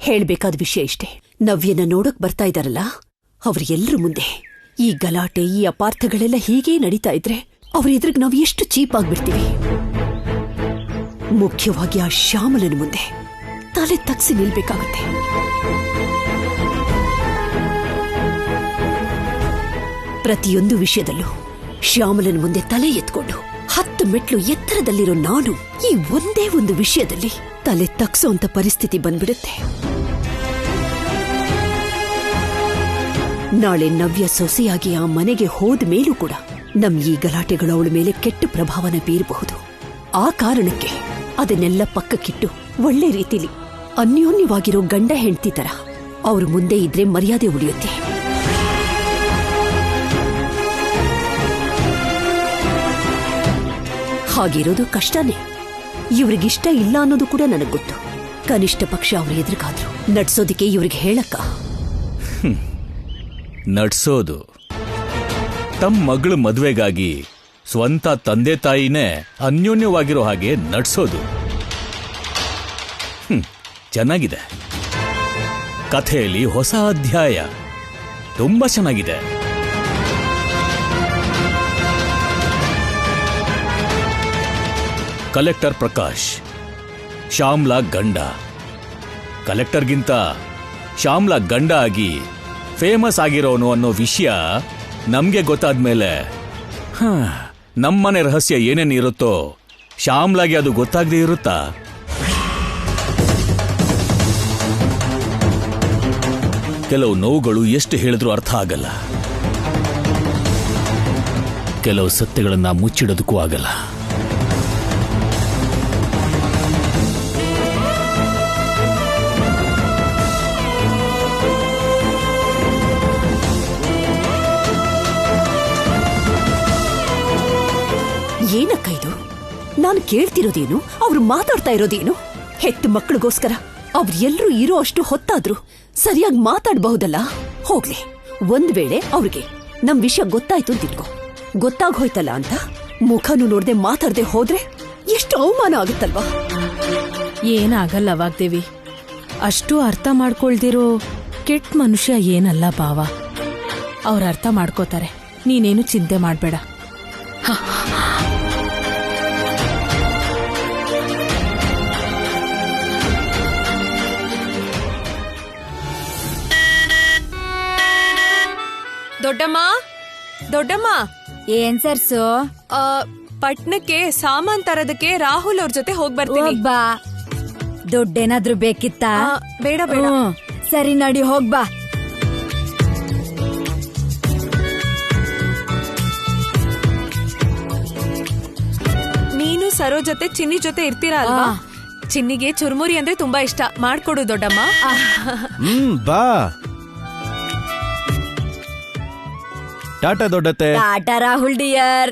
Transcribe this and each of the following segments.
ಹೇಳ್ಬೇಕಾದ ವಿಷಯ ಇಷ್ಟೇ. ನವ್ಯನ ನೋಡಕ್ ಬರ್ತಾ ಇದಾರಲ್ಲ, ಅವ್ರೆಲ್ರ ಮುಂದೆ ಈ ಗಲಾಟೆ, ಈ ಅಪಾರ್ಥಗಳೆಲ್ಲ ಹೀಗೇ ನಡೀತಾ ಇದ್ರೆ ಅವ್ರ ಎದುರಿಗೆ ನಾವು ಎಷ್ಟು ಚೀಪ್ ಆಗ್ಬಿಡ್ತೀವಿ. ಮುಖ್ಯವಾಗಿ ಆ ಶ್ಯಾಮಲನ ಮುಂದೆ ತಲೆ ತಗ್ಸಿ ನಿಲ್ಬೇಕಾಗುತ್ತೆ. ಪ್ರತಿಯೊಂದು ವಿಷಯದಲ್ಲೂ ಶ್ಯಾಮಲನ ಮುಂದೆ ತಲೆ ಎತ್ಕೊಂಡು 10 ಮೆಟ್ಲು ಎತ್ತರದಲ್ಲಿರೋ ನಾನು ಈ ಒಂದೇ ಒಂದು ವಿಷಯದಲ್ಲಿ ತಲೆ ತಗ್ಸೋಂತ ಪರಿಸ್ಥಿತಿ ಬಂದ್ಬಿಡುತ್ತೆ. ನಾಳೆ ನವ್ಯ ಸೊಸೆಯಾಗಿ ಆ ಮನೆಗೆ ಹೋದ ಮೇಲೂ ಕೂಡ ನಮ್ ಈ ಗಲಾಟೆಗಳು ಅವಳ ಮೇಲೆ ಕೆಟ್ಟ ಪ್ರಭಾವನ ಬೀರಬಹುದು. ಆ ಕಾರಣಕ್ಕೆ ಅದನ್ನೆಲ್ಲ ಪಕ್ಕಕ್ಕಿಟ್ಟು ಒಳ್ಳೆ ರೀತಿಲಿ ಅನ್ಯೋನ್ಯವಾಗಿರೋ ಗಂಡ ಹೆಂಡ್ತಿ ತರ ಅವ್ರ ಮುಂದೆ ಇದ್ರೆ ಮರ್ಯಾದೆ ಉಳಿಯುತ್ತೆ. ಹಾಗಿರೋದು ಕಷ್ಟನೇ. ಇವ್ರಿಗಿಷ್ಟ ಇಲ್ಲ ಅನ್ನೋದು ಕೂಡ ನನಗ್ ಗೊತ್ತು. ಕನಿಷ್ಠ ಪಕ್ಷ ಅವ್ರ ಎದುರಿಗಾದ್ರು ನಡ್ಸೋದಿಕ್ಕೆ ಇವ್ರಿಗೆ ಹೇಳಕ್ಕ. ನಡ್ಸೋದು ತಮ್ಮ ಮಗಳ ಮದುವೆಗಾಗಿ ಸ್ವಂತ ತಂದೆ ತಾಯಿನೇ ಅನ್ಯೋನ್ಯವಾಗಿರೋ ಹಾಗೆ ನಡ್ಸೋದು ಚೆನ್ನಾಗಿದೆ. ಕಥೆಯಲ್ಲಿ ಹೊಸ ಅಧ್ಯಾಯ ತುಂಬಾ ಚೆನ್ನಾಗಿದೆ. ಕಲೆಕ್ಟರ್ ಪ್ರಕಾಶ್ ಶ್ಯಾಮ್ಲಾ ಗಂಡ, ಕಲೆಕ್ಟರ್ಗಿಂತ ಶ್ಯಾಮ್ಲಾ ಗಂಡ ಆಗಿ ಫೇಮಸ್ ಆಗಿರೋನು ಅನ್ನೋ ವಿಷಯ ನಮ್ಗೆ ಗೊತ್ತಾದ್ಮೇಲೆ ನಮ್ಮನೆ ರಹಸ್ಯ ಏನೇನು ಇರುತ್ತೋ ಶ್ಯಾಮ್ಲಾಗೆ ಅದು ಗೊತ್ತಾಗದೇ ಇರುತ್ತಾ? ಕೆಲವು ನೋವುಗಳು ಎಷ್ಟು ಹೇಳಿದ್ರೂ ಅರ್ಥ ಆಗಲ್ಲ. ಕೆಲವು ಸತ್ಯಗಳನ್ನ ಮುಚ್ಚಿಡೋದಕ್ಕೂ ಆಗಲ್ಲ. ಏನಕ್ಕ ಇದು? ನಾನು ಕೇಳ್ತಿರೋದೇನು, ಅವ್ರು ಮಾತಾಡ್ತಾ ಇರೋದೇನು? ಹೆತ್ತು ಮಕ್ಕಳಿಗೋಸ್ಕರ ಅವ್ರೆಲ್ಲರೂ ಇರೋ ಅಷ್ಟು ಹೊತ್ತಾದ್ರೂ ಸರಿಯಾಗಿ ಮಾತಾಡಬಹುದಲ್ಲ. ಹೋಗ್ಲಿ, ಒಂದ್ ವೇಳೆ ಅವ್ರಿಗೆ ನಮ್ ವಿಷಯ ಗೊತ್ತಾಯ್ತು ಅಂತಿಟ್ಕೋ, ಗೊತ್ತಾಗೋಯ್ತಲ್ಲ ಅಂತ ಮುಖನೂ ನೋಡ್ದೆ ಮಾತಾಡ್ದೆ ಹೋದ್ರೆ ಎಷ್ಟು ಅವಮಾನ ಆಗುತ್ತಲ್ವಾ? ಏನಾಗಲ್ಲ ವಾಗ್ದೇವಿ, ಅಷ್ಟು ಅರ್ಥ ಮಾಡ್ಕೊಳ್ದಿರೋ ಕೆಟ್ಟ ಮನುಷ್ಯ ಏನಲ್ಲ ಬಾವ. ಅವ್ರ ಅರ್ಥ ಮಾಡ್ಕೋತಾರೆ, ನೀನೇನು ಚಿಂತೆ ಮಾಡ್ಬೇಡ. ದೊಡ್ಡಮ್ಮ, ದೊಡ್ಡಮ್ಮ. ಏನ್ ಸರ್ಸು? ಪಟ್ನಕ್ಕೆ ಸಾಮಾನ್ ತರೋದಕ್ಕೆ ರಾಹುಲ್ ಅವ್ರ ಜೊತೆ ಹೋಗ್ ಬರ್ತೀನಿ. ಬಾ. ದುಡ್ಡೇನಾದ್ರೂ ಬೇಕಿತ್ತಾ? ಬೇಡ ಬೇಡ. ಸರಿ ನಡಿ, ಹೋಗ್ಬಾ. ನೀನು ಸರೋ ಜೊತೆ ಚಿನ್ನಿ ಜೊತೆ ಇರ್ತೀರಾ ಅಲ್ವಾ? ಚಿನ್ನಿಗೆ ಚುರ್ಮುರಿ ಅಂದ್ರೆ ತುಂಬಾ ಇಷ್ಟ, ಮಾಡ್ಕೊಡು ದೊಡ್ಡಮ್ಮ. ಬಾ. ಟಾಟಾ ದೊಡ್ಡತ್ತೆ. ಟಾಟಾ ರಾಹುಲ್ ಡಿಯರ್.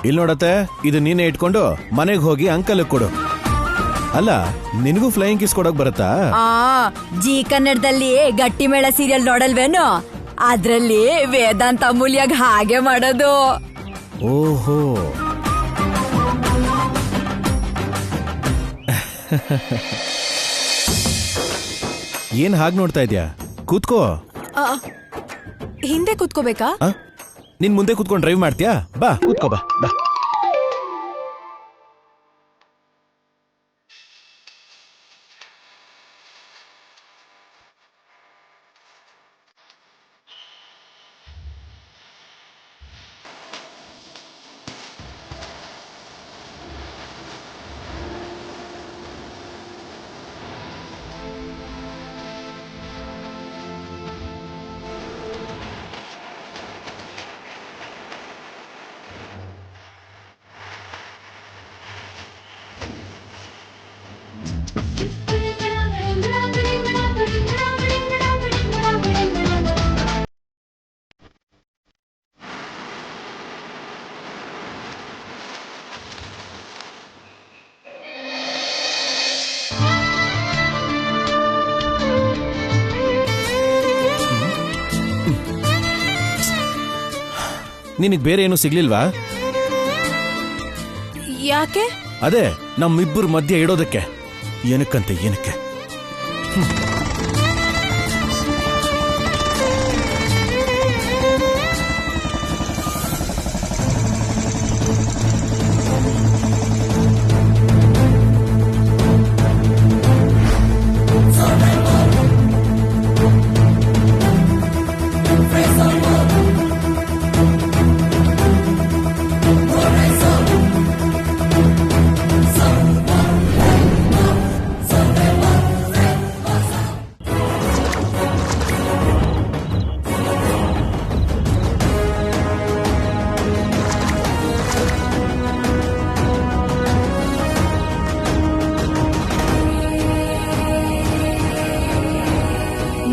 ಇಲ್ಲಿ ನೋಡತ್ತೆ, ಇದು ನೀನೇ ಇಟ್ಕೊಂಡು ಮನೆಗೆ ಹೋಗಿ ಅಂಕಲ್ ಕೊಡು. ಅಲ್ಲ, ನಿನಗೂ ಫ್ಲೈಯಿಂಗ್ ಕಿಸ್ ಕೊಡಕ್ ಬರುತ್ತಾ? ಜಿ ಕನ್ನಡದಲ್ಲಿ ಗಟ್ಟಿ ಮೇಳ ಸೀರಿಯಲ್ ನೋಡಲ್ವೇನು? ಅದ್ರಲ್ಲಿ ವೇದಾಂತ ಅಮೂಲ್ಯಾಗ ಹಾಗೆ ಮಾಡೋದು. ಓಹೋ. ಏನ್ ಹಾಗೆ ನೋಡ್ತಾ ಇದ್ಯಾ? ಕೂತ್ಕೋ. ಹಿಂದೆ ಕೂತ್ಕೋಬೇಕಾ? ನಿನ್ ಮುಂದೆ ಕೂತ್ಕೊಂಡು ಡ್ರೈವ್ ಮಾಡ್ತೀಯಾ? ಬಾ ಕೂತ್ಕೋ, ಬಾ ಬಾ. ನಿನಗೆ ಬೇರೆ ಏನು ಸಿಗ್ಲಿಲ್ವಾ? ಯಾಕೆ? ಅದೇ ನಮ್ಮಿಬ್ಬರ ಮಧ್ಯೆ ಇಡೋದಕ್ಕೆ. ಏನಕ್ಕಂತೆ ಏನಕ್ಕೆ?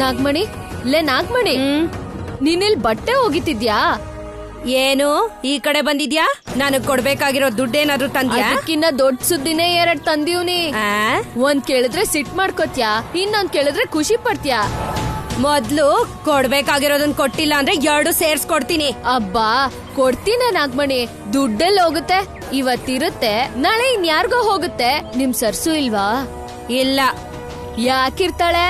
ನಾಗ್ಮಣಿ, ನಾಗ್ಮಣಿ, ನೀನಿಲ್ ಬಟ್ಟೆ ಹೋಗಿತಿದ್ಯಾ? ಏನು ಈ ಕಡೆ ಬಂದಿದ್ಯಾ? ನನಗ್ ಕೊಡ್ಬೇಕಾಗಿರೋ ದುಡ್ಡೇನಾದ್ರೂ ತಂದ್ಯಾ? ಅದಕ್ಕಿನ್ನ ದೊಡ್ಡ ಸುದ್ದಿನೇ 2 ತಂದೀವ್ನಿ. ಒಂದ್ ಕೇಳಿದ್ರೆ ಸಿಟ್ ಮಾಡ್ಕೋತ್ಯಾ, ಇನ್ನೊಂದ್ ಕೇಳಿದ್ರೆ ಖುಷಿ ಪಡ್ತ್ಯಾ. ಮೊದ್ಲು ಕೊಡ್ಬೇಕಾಗಿರೋದನ್ ಕೊಟ್ಟಿಲ್ಲ ಅಂದ್ರೆ 2 ಸೇರ್ಸ್ಕೊಡ್ತೀನಿ. ಅಬ್ಬಾ ಕೊಡ್ತೀನಿ ನಾಗ್ಮಣಿ. ದುಡ್ಡೆಲ್ಲ ಹೋಗುತ್ತೆ, ಇವತ್ತಿರುತ್ತೆ, ನಾಳೆ ಇನ್ಯಾರ್ಗೋ ಹೋಗುತ್ತೆ. ನಿಮ್ ಸರ್ಸು ಇಲ್ವಾ? ಇಲ್ಲ. ಯಾಕಿರ್ತಾಳೆ?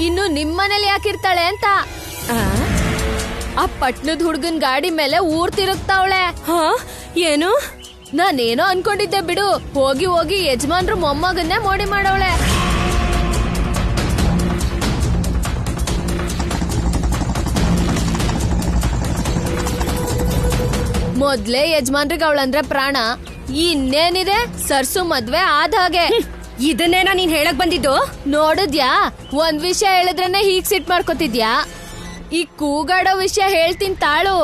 ಇನ್ನು ನಿಮ್ಮನೇಲಿ ಯಾಕಿರ್ತಾಳೆ ಅಂತ. ಆ ಪಟ್ನದ ಹುಡ್ಗನ್ ಗಾಡಿ ಮೇಲೆ ಊರ್ ತಿರುಗ್ತಾವಳೆ. ಏನು? ನಾನೇನೋ ಅನ್ಕೊಂಡಿದ್ದೆ ಬಿಡು. ಹೋಗಿ ಹೋಗಿ ಯಜಮಾನ್ರು ಮೊಮ್ಮಗನ್ನೇ ಮೋಡಿ ಮಾಡವಳೆ. ಮೊದ್ಲೇ ಯಜಮಾನ್ರಿಗೆ ಅವಳಂದ್ರೆ ಪ್ರಾಣ. ಇನ್ನೇನಿದೆ, ಸರ್ಸು ಮದ್ವೆ ಆದ ಹಾಗೆ. ಇದನ್ನೇನ ನೀನ್ ಹೇಳಕ್ ಬಂದಿದ್ದು? ನೋಡಿದ್ಯಾ, ಒಂದ್ ವಿಷಯ ಹೇಳಿದ್ರೇನೆ ಹೀಗ್ ಸಿಟ್ ಮಾಡ್ಕೊತಿದ್ಯಾ. ಈ ಕೂಗಾಡೋ ವಿಷಯ ಹೇಳ್ತೀನಿ ತಾಳು.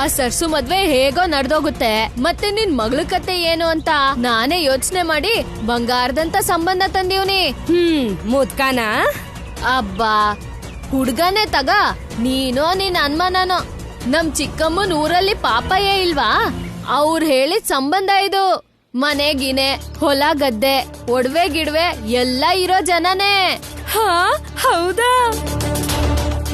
ಆ ಸರ್ಸು ಮದ್ವೆ ಹೇಗೋ ನಡ್ದೋಗುತ್ತೆ, ಮತ್ತೆ ನಿನ್ ಮಗಳ ಕತೆ ಏನು ಅಂತ ನಾನೇ ಯೋಚನೆ ಮಾಡಿ ಬಂಗಾರದಂತ ಸಂಬಂಧ ತಂದೀವ್ನಿ. ಮುದ್ಕಾನ? ಅಬ್ಬಾ ಹುಡ್ಗನೇ ತಗ. ನೀನೋ ನಿನ್ ಅನ್ಮಾನನೋ. ನಮ್ ಚಿಕ್ಕಮ್ಮನ್ ಊರಲ್ಲಿ ಪಾಪಯ್ಯ ಇಲ್ವಾ, ಅವ್ರು ಹೇಳಿದ ಸಂಬಂಧ ಇದು. ಮನೆಗಿನೆ, ಹೊಲ ಗದ್ದೆ, ಒಡವೆ ಗಿಡವೆ ಎಲ್ಲ ಇರೋ ಜನನೇ. ಹೌದಾ?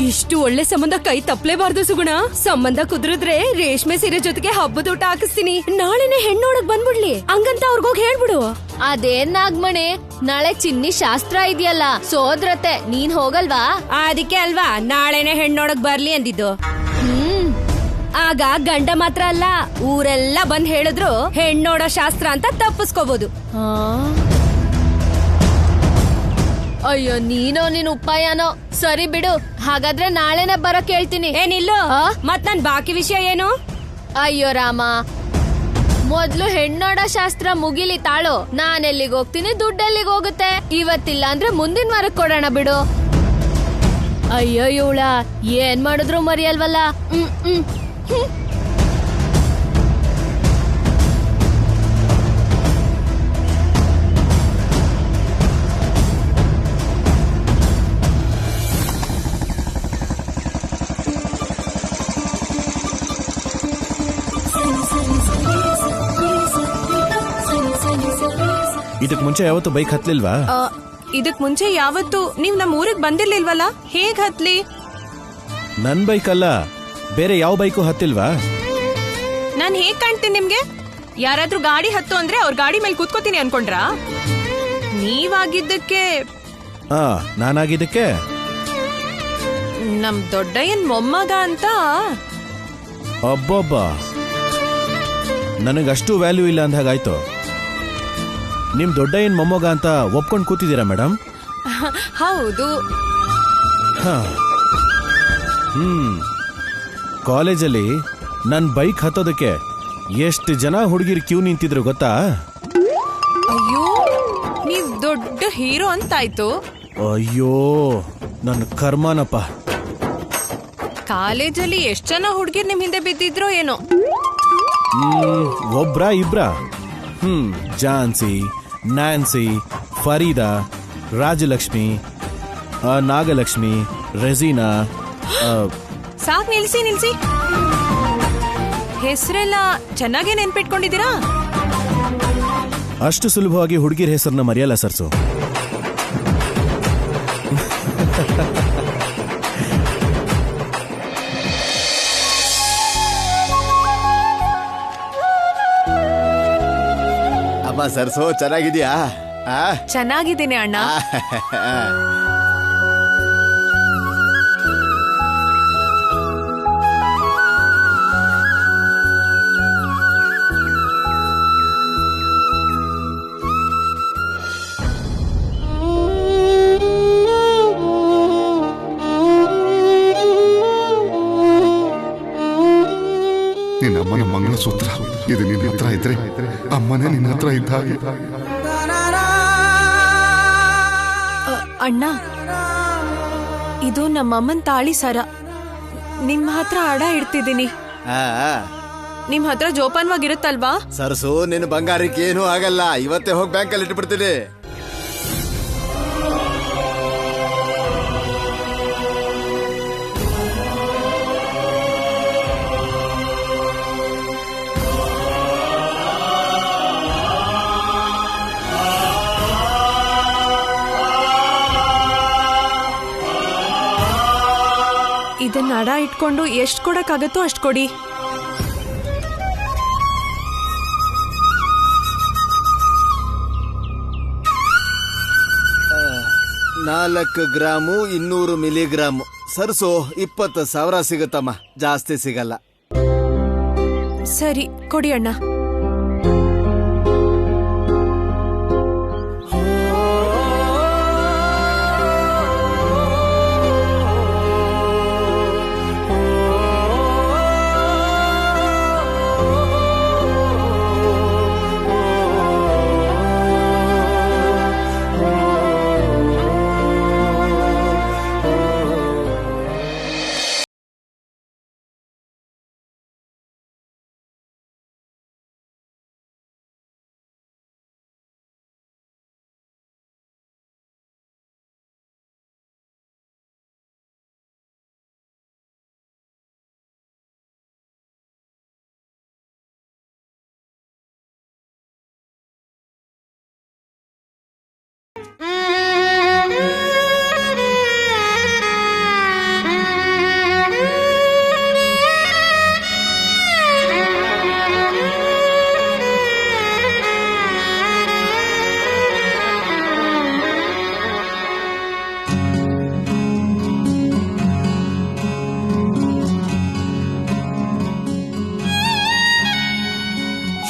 ಇಷ್ಟು ಒಳ್ಳೆ ಸಂಬಂಧ ಕೈ ತಪ್ಪಲೇಬಾರ್ದು ಸುಗುಣ. ಸಂಬಂಧ ಕುದುರಿದ್ರೆ ರೇಷ್ಮೆ ಸೀರೆ ಜೊತೆಗೆ ಹಬ್ಬದ ಊಟ ಹಾಕಿಸ್ತೀನಿ. ನಾಳೆನೆ ಹೆಣ್ಣೋಡಕ್ ಬಂದ್ಬಿಡ್ಲಿ, ಹಂಗಂತ ಅವ್ರಿಗೋಗಿ ಹೇಳ್ಬಿಡು. ಅದೇನ್ ನಾಗ್ಮಣಿ, ನಾಳೆ ಚಿನ್ನಿ ಶಾಸ್ತ್ರ ಇದೆಯಲ್ಲ, ಸೋದ್ರತೆ. ನೀನ್ ಹೋಗಲ್ವಾ? ಅದಕ್ಕೆ ಅಲ್ವಾ ನಾಳೆನೆ ಹೆಣ್ಣೋಡಕ್ ಬರ್ಲಿ ಅಂದಿದ್ದು. ಆಗ ಗಂಡ ಮಾತ್ರ ಅಲ್ಲ, ಊರೆಲ್ಲ ಬಂದ್ ಹೇಳಿದ್ರು ಹೆಣ್ಣೋಡೋ ಶಾಸ್ತ್ರ ಅಂತ ತಪ್ಪಿಸ್ಕೋಬಹುದು. ಅಯ್ಯೋ, ನೀನೋ ನಿನ್ ಉಪಾಯನೋ. ಸರಿ ಬಿಡು, ಹಾಗಾದ್ರೆ ನಾಳೆನೆ ಬರಕ್ ಹೇಳ್ತೀನಿ. ಏನಿಲ್ಲೋ, ಮತ್ ನನ್ ಬಾಕಿ ವಿಷಯ ಏನು? ಅಯ್ಯೋ ರಾಮ, ಮೊದ್ಲು ಹೆಣ್ಣೋಡ ಶಾಸ್ತ್ರ ಮುಗಿಲಿ ತಾಳು. ನಾನೆಲ್ಲಿಗೆ ಹೋಗ್ತೀನಿ, ದುಡ್ಡೆಲ್ಲಿಗೆ ಹೋಗುತ್ತೆ. ಇವತ್ತಿಲ್ಲ ಅಂದ್ರೆ ಮುಂದಿನ ವಾರಕ್ಕೆ ಕೊಡೋಣ ಬಿಡು. ಅಯ್ಯೋ ಇವಳ ಏನ್ ಮಾಡಿದ್ರು ಮರಿಯಲ್ವಲ್ಲ. ಇದಕ್ ಮುಂಚೆ ಯಾವತ್ತು ಬೈಕ್ ಹತ್ಲಿಲ್ವಾ? ಇದಕ್ ಮುಂಚೆ ಯಾವತ್ತು ನೀವ್ ನಮ್ ಊರಿಗೆ ಬಂದಿರ್ಲಿಲ್ವಲ್ಲ, ಹೇಗ್ ಹತ್ಲಿ? ನನ್ ಬೈಕ್ ಅಲ್ಲ, ಬೇರೆ ಯಾವ ಬೈಕು ಹತ್ತಿಲ್ವಾ? ನಾನ್ ಹೇಗ್ ಕಾಣ್ತೀನಿ ನಿಮ್ಗೆ? ಯಾರಾದ್ರೂ ಗಾಡಿ ಹತ್ತು ಅಂದ್ರೆ ಅವ್ರ ಗಾಡಿ ಮೇಲೆ ಕೂತ್ಕೋತೀನಿ ಅನ್ಕೊಂಡ್ರಾ? ನೀವಾಗಿದ್ದಕ್ಕೆ ನಾನಾಗಿದ್ದಕ್ಕೆ ನಮ್ ದೊಡ್ಡಯ್ಯನ್ ಮೊಮ್ಮಗ ಅಂತ. ಅಬ್ಬಬ್ಬ, ನನಗಷ್ಟು ವ್ಯಾಲ್ಯೂ ಇಲ್ಲ ಅಂದ ಹಾಗಾಯ್ತು. ನಿಮ್ ದೊಡ್ಡಯ್ಯನ್ ಮೊಮ್ಮಗ ಅಂತ ಒಪ್ಕೊಂಡ್ ಕೂತಿದ್ದೀರಾ ಮೇಡಮ್? ಹೌದು. ಕಾಲೇಜಲ್ಲಿ ನನ್ ಬೈಕ್ ಹತ್ತೋದಕ್ಕೆ ಎಷ್ಟು ಜನ ಹುಡುಗಿರ್ ಕ್ಯೂ ನಿಂತಿದ್ರು ಗೊತ್ತಾ? ಅಯ್ಯೋ, ನೀವ್ ದೊಡ್ಡ ಹೀರೋ ಅಂತಾಯ್ತು. ಅಯ್ಯೋ, ನನ್ನ ಕರ್ಮನಪ್ಪ. ಕಾಲೇಜಲ್ಲಿ ಎಷ್ಟ್ ಜನ ಹುಡುಗಿರ್ ನಿಮ್ ಹಿಂದೆ ಬಿದ್ದಿದ್ರೋ ಏನೋ. ಒಬ್ರಾ ಇಬ್ರಾ? Jhansi, Nancy, Farida, Rajalakshmi, Nagalakshmi, Regina. ಸಾಕ್, ನಿಲ್ಸಿ. ಹೆಸರೆಲ್ಲ ಚೆನ್ನಾಗೇ ನೆನ್ಪಿಟ್ಕೊಂಡಿದ್ದೀರಾ? ಅಷ್ಟು ಸುಲಭವಾಗಿ ಹುಡುಗಿರ ಹೆಸರನ್ನ ಮರೆಯಲ್ಲ ಸರ್ಸು. ಅಬ್ಬ ಏನಮ್ಮ ಸರ್ಸೋ, ಚೆನ್ನಾಗಿದ್ಯಾ? ಚೆನ್ನಾಗಿದ್ದೀನಿ ಅಣ್ಣ. ನಿನ್ನ ಅಮ್ಮನ ಮಂಗಳಸೂತ್ರ ಇದು ನಿನ್ನ ಹತ್ರ ಇದ್ರೆ ಅಮ್ಮನೇ ನಿನ್ನ ಹತ್ರ ಇದ್ದ ಹಾಗೆ. ಅಣ್ಣ, ಇದು ನಮ್ಮಮ್ಮನ್ ತಾಳಿ ಸರ. ನಿಮ್ಮ ಹತ್ರ ಅಡ ಇಡ್ತಿದ್ದೀನಿ. ನಿಮ್ ಹತ್ರ ಜೋಪಾನವಾಗಿರುತ್ತಲ್ವಾ? ಸರ್ಸು, ನಿನ್ನ ಬಂಗಾರಕ್ಕೆ ಏನೂ ಆಗಲ್ಲ. ಇವತ್ತೇ ಹೋಗಿ ಬ್ಯಾಂಕಲ್ಲಿ ಇಟ್ಬಿಡ್ತೀನಿ. ಇದನ್ನ ಅಡ ಇಟ್ಕೊಂಡು ಎಷ್ಟು ಕೊಡಕ್ಕಾಗತ್ತೋ ಅಷ್ಟು ಕೊಡಿ. 4 ಗ್ರಾಮು 200 ಮಿಲಿಗ್ರಾಮು. ಸರ್ಸು 20,000 ಸಿಗುತ್ತಮ್ಮ, ಜಾಸ್ತಿ ಸಿಗಲ್ಲ. ಸರಿ ಕೊಡಿ ಅಣ್ಣ.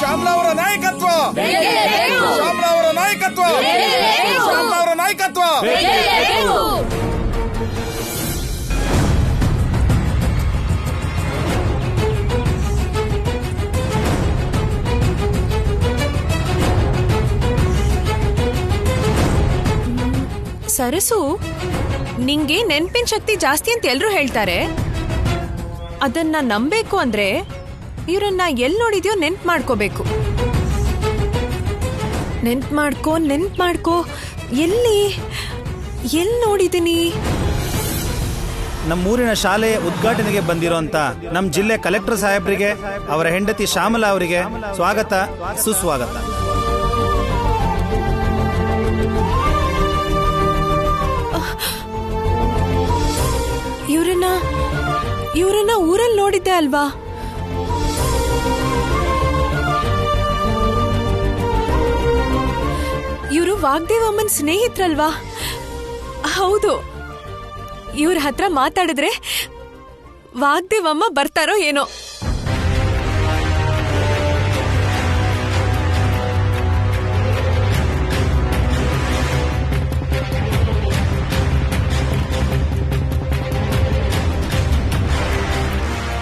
ಶ್ಯಾಮ್ಲಾ ಅವರ ನಾಯಕತ್ವ, ಶ್ಯಾಮ್ಲಾ ಅವರ ನಾಯಕತ್ವ, ಶ್ಯಾಮ್ಲಾ ಅವರ ನಾಯಕತ್ವ. ಸರಸು, ನಿಂಗೆ ನೆನ್ಪಿನ ಶಕ್ತಿ ಜಾಸ್ತಿ ಅಂತ ಎಲ್ರು ಹೇಳ್ತಾರೆ. ಅದನ್ನ ನಂಬೇಕು ಅಂದ್ರೆ ಇವ್ರನ್ನ ಎಲ್ ನೋಡಿದ್ಯೋ ನೆನ್ಪ್ ಮಾಡ್ಕೋಬೇಕು. ನೆನ್ಪ್ ಮಾಡ್ಕೋ. ಎಲ್ ನೋಡಿದೀನಿ? ನಮ್ಮೂರಿನ ಶಾಲೆ ಉದ್ಘಾಟನೆಗೆ ಬಂದಿರೋಂತ ನಮ್ಮ ಜಿಲ್ಲೆ ಕಲೆಕ್ಟರ್ ಸಾಹೇಬ್ರಿಗೆ, ಅವರ ಹೆಂಡತಿ ಶ್ಯಾಮಲಾ ಅವರಿಗೆ ಸ್ವಾಗತ, ಸುಸ್ವಾಗತ. ಇವ್ರನ್ನ ಊರಲ್ಲಿ ನೋಡಿದ್ದೆ ಅಲ್ವಾ? ಇವರು ವಾಗ್ದೇವಮ್ಮನ್ ಸ್ನೇಹಿತರಲ್ವಾ? ಹೌದು. ಇವ್ರ ಹತ್ರ ಮಾತಾಡಿದ್ರೆ ವಾಗ್ದೇವಮ್ಮ ಬರ್ತಾರೋ ಏನೋ.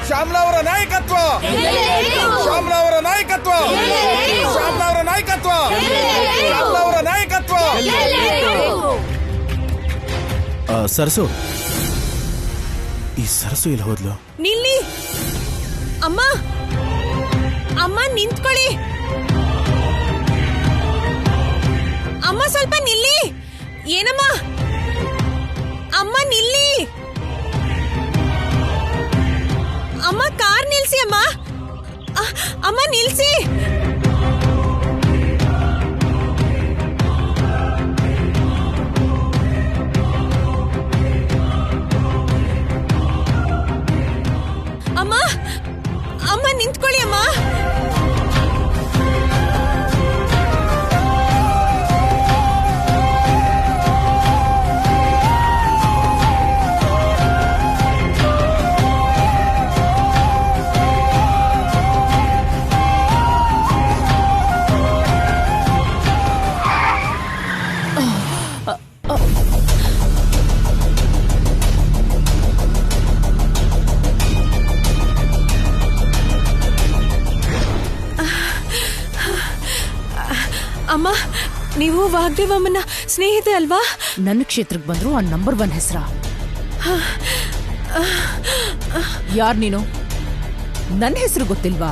ಶ್ಯಾಮ್ಲಾ ಅವರ ನಾಯಕತ್ವ, ಶ್ಯಾಮ್ಲಾ ಅವರ ನಾಯಕತ್ವ, ಶ್ಯಾಮ್ಲಾ ಅವರ ನಾಯಕತ್ವ, ಶ್ಯಾಮ್ಲಾ ಅವರ ನಾಯಕತ್ವ. ಸರ್ಸು, ಈ ಸರ್ಸು ಇಲ್ಲಿ ಹೋದ್ಲು? ನಿಲ್ಲಿ ಅಮ್ಮ, ಅಮ್ಮ ನಿಂತ್ಕೊಳ್ಳಿ. ಅಮ್ಮ ಸ್ವಲ್ಪ ನಿಲ್ಲಿ. ಏನಮ್ಮ? ಅಮ್ಮ ನಿಲ್ಲಿ. ಅಮ್ಮ ಕಾರ್ ನಿಲ್ಸಿ. ಅಮ್ಮ ಅಮ್ಮ ನಿಲ್ಸಿ. ಅಮ್ಮ ಅಮ್ಮ ನಿಂತ್ಕೊಳ್ಳಿ. ಅಮ್ಮ ಅಮ್ಮ ನೀವು ವಾಗ್ದೇವಮ್ಮನ ಸ್ನೇಹಿತೆ ಅಲ್ವಾ? ನನ್ನ ಕ್ಷೇತ್ರಕ್ಕೆ ಬಂದ್ರು ಆ ನಂಬರ್ 1 ಹೆಸರ. ಯಾರ್ ನೀನು? ನನ್ನ ಹೆಸರು ಗೊತ್ತಿಲ್ವಾ?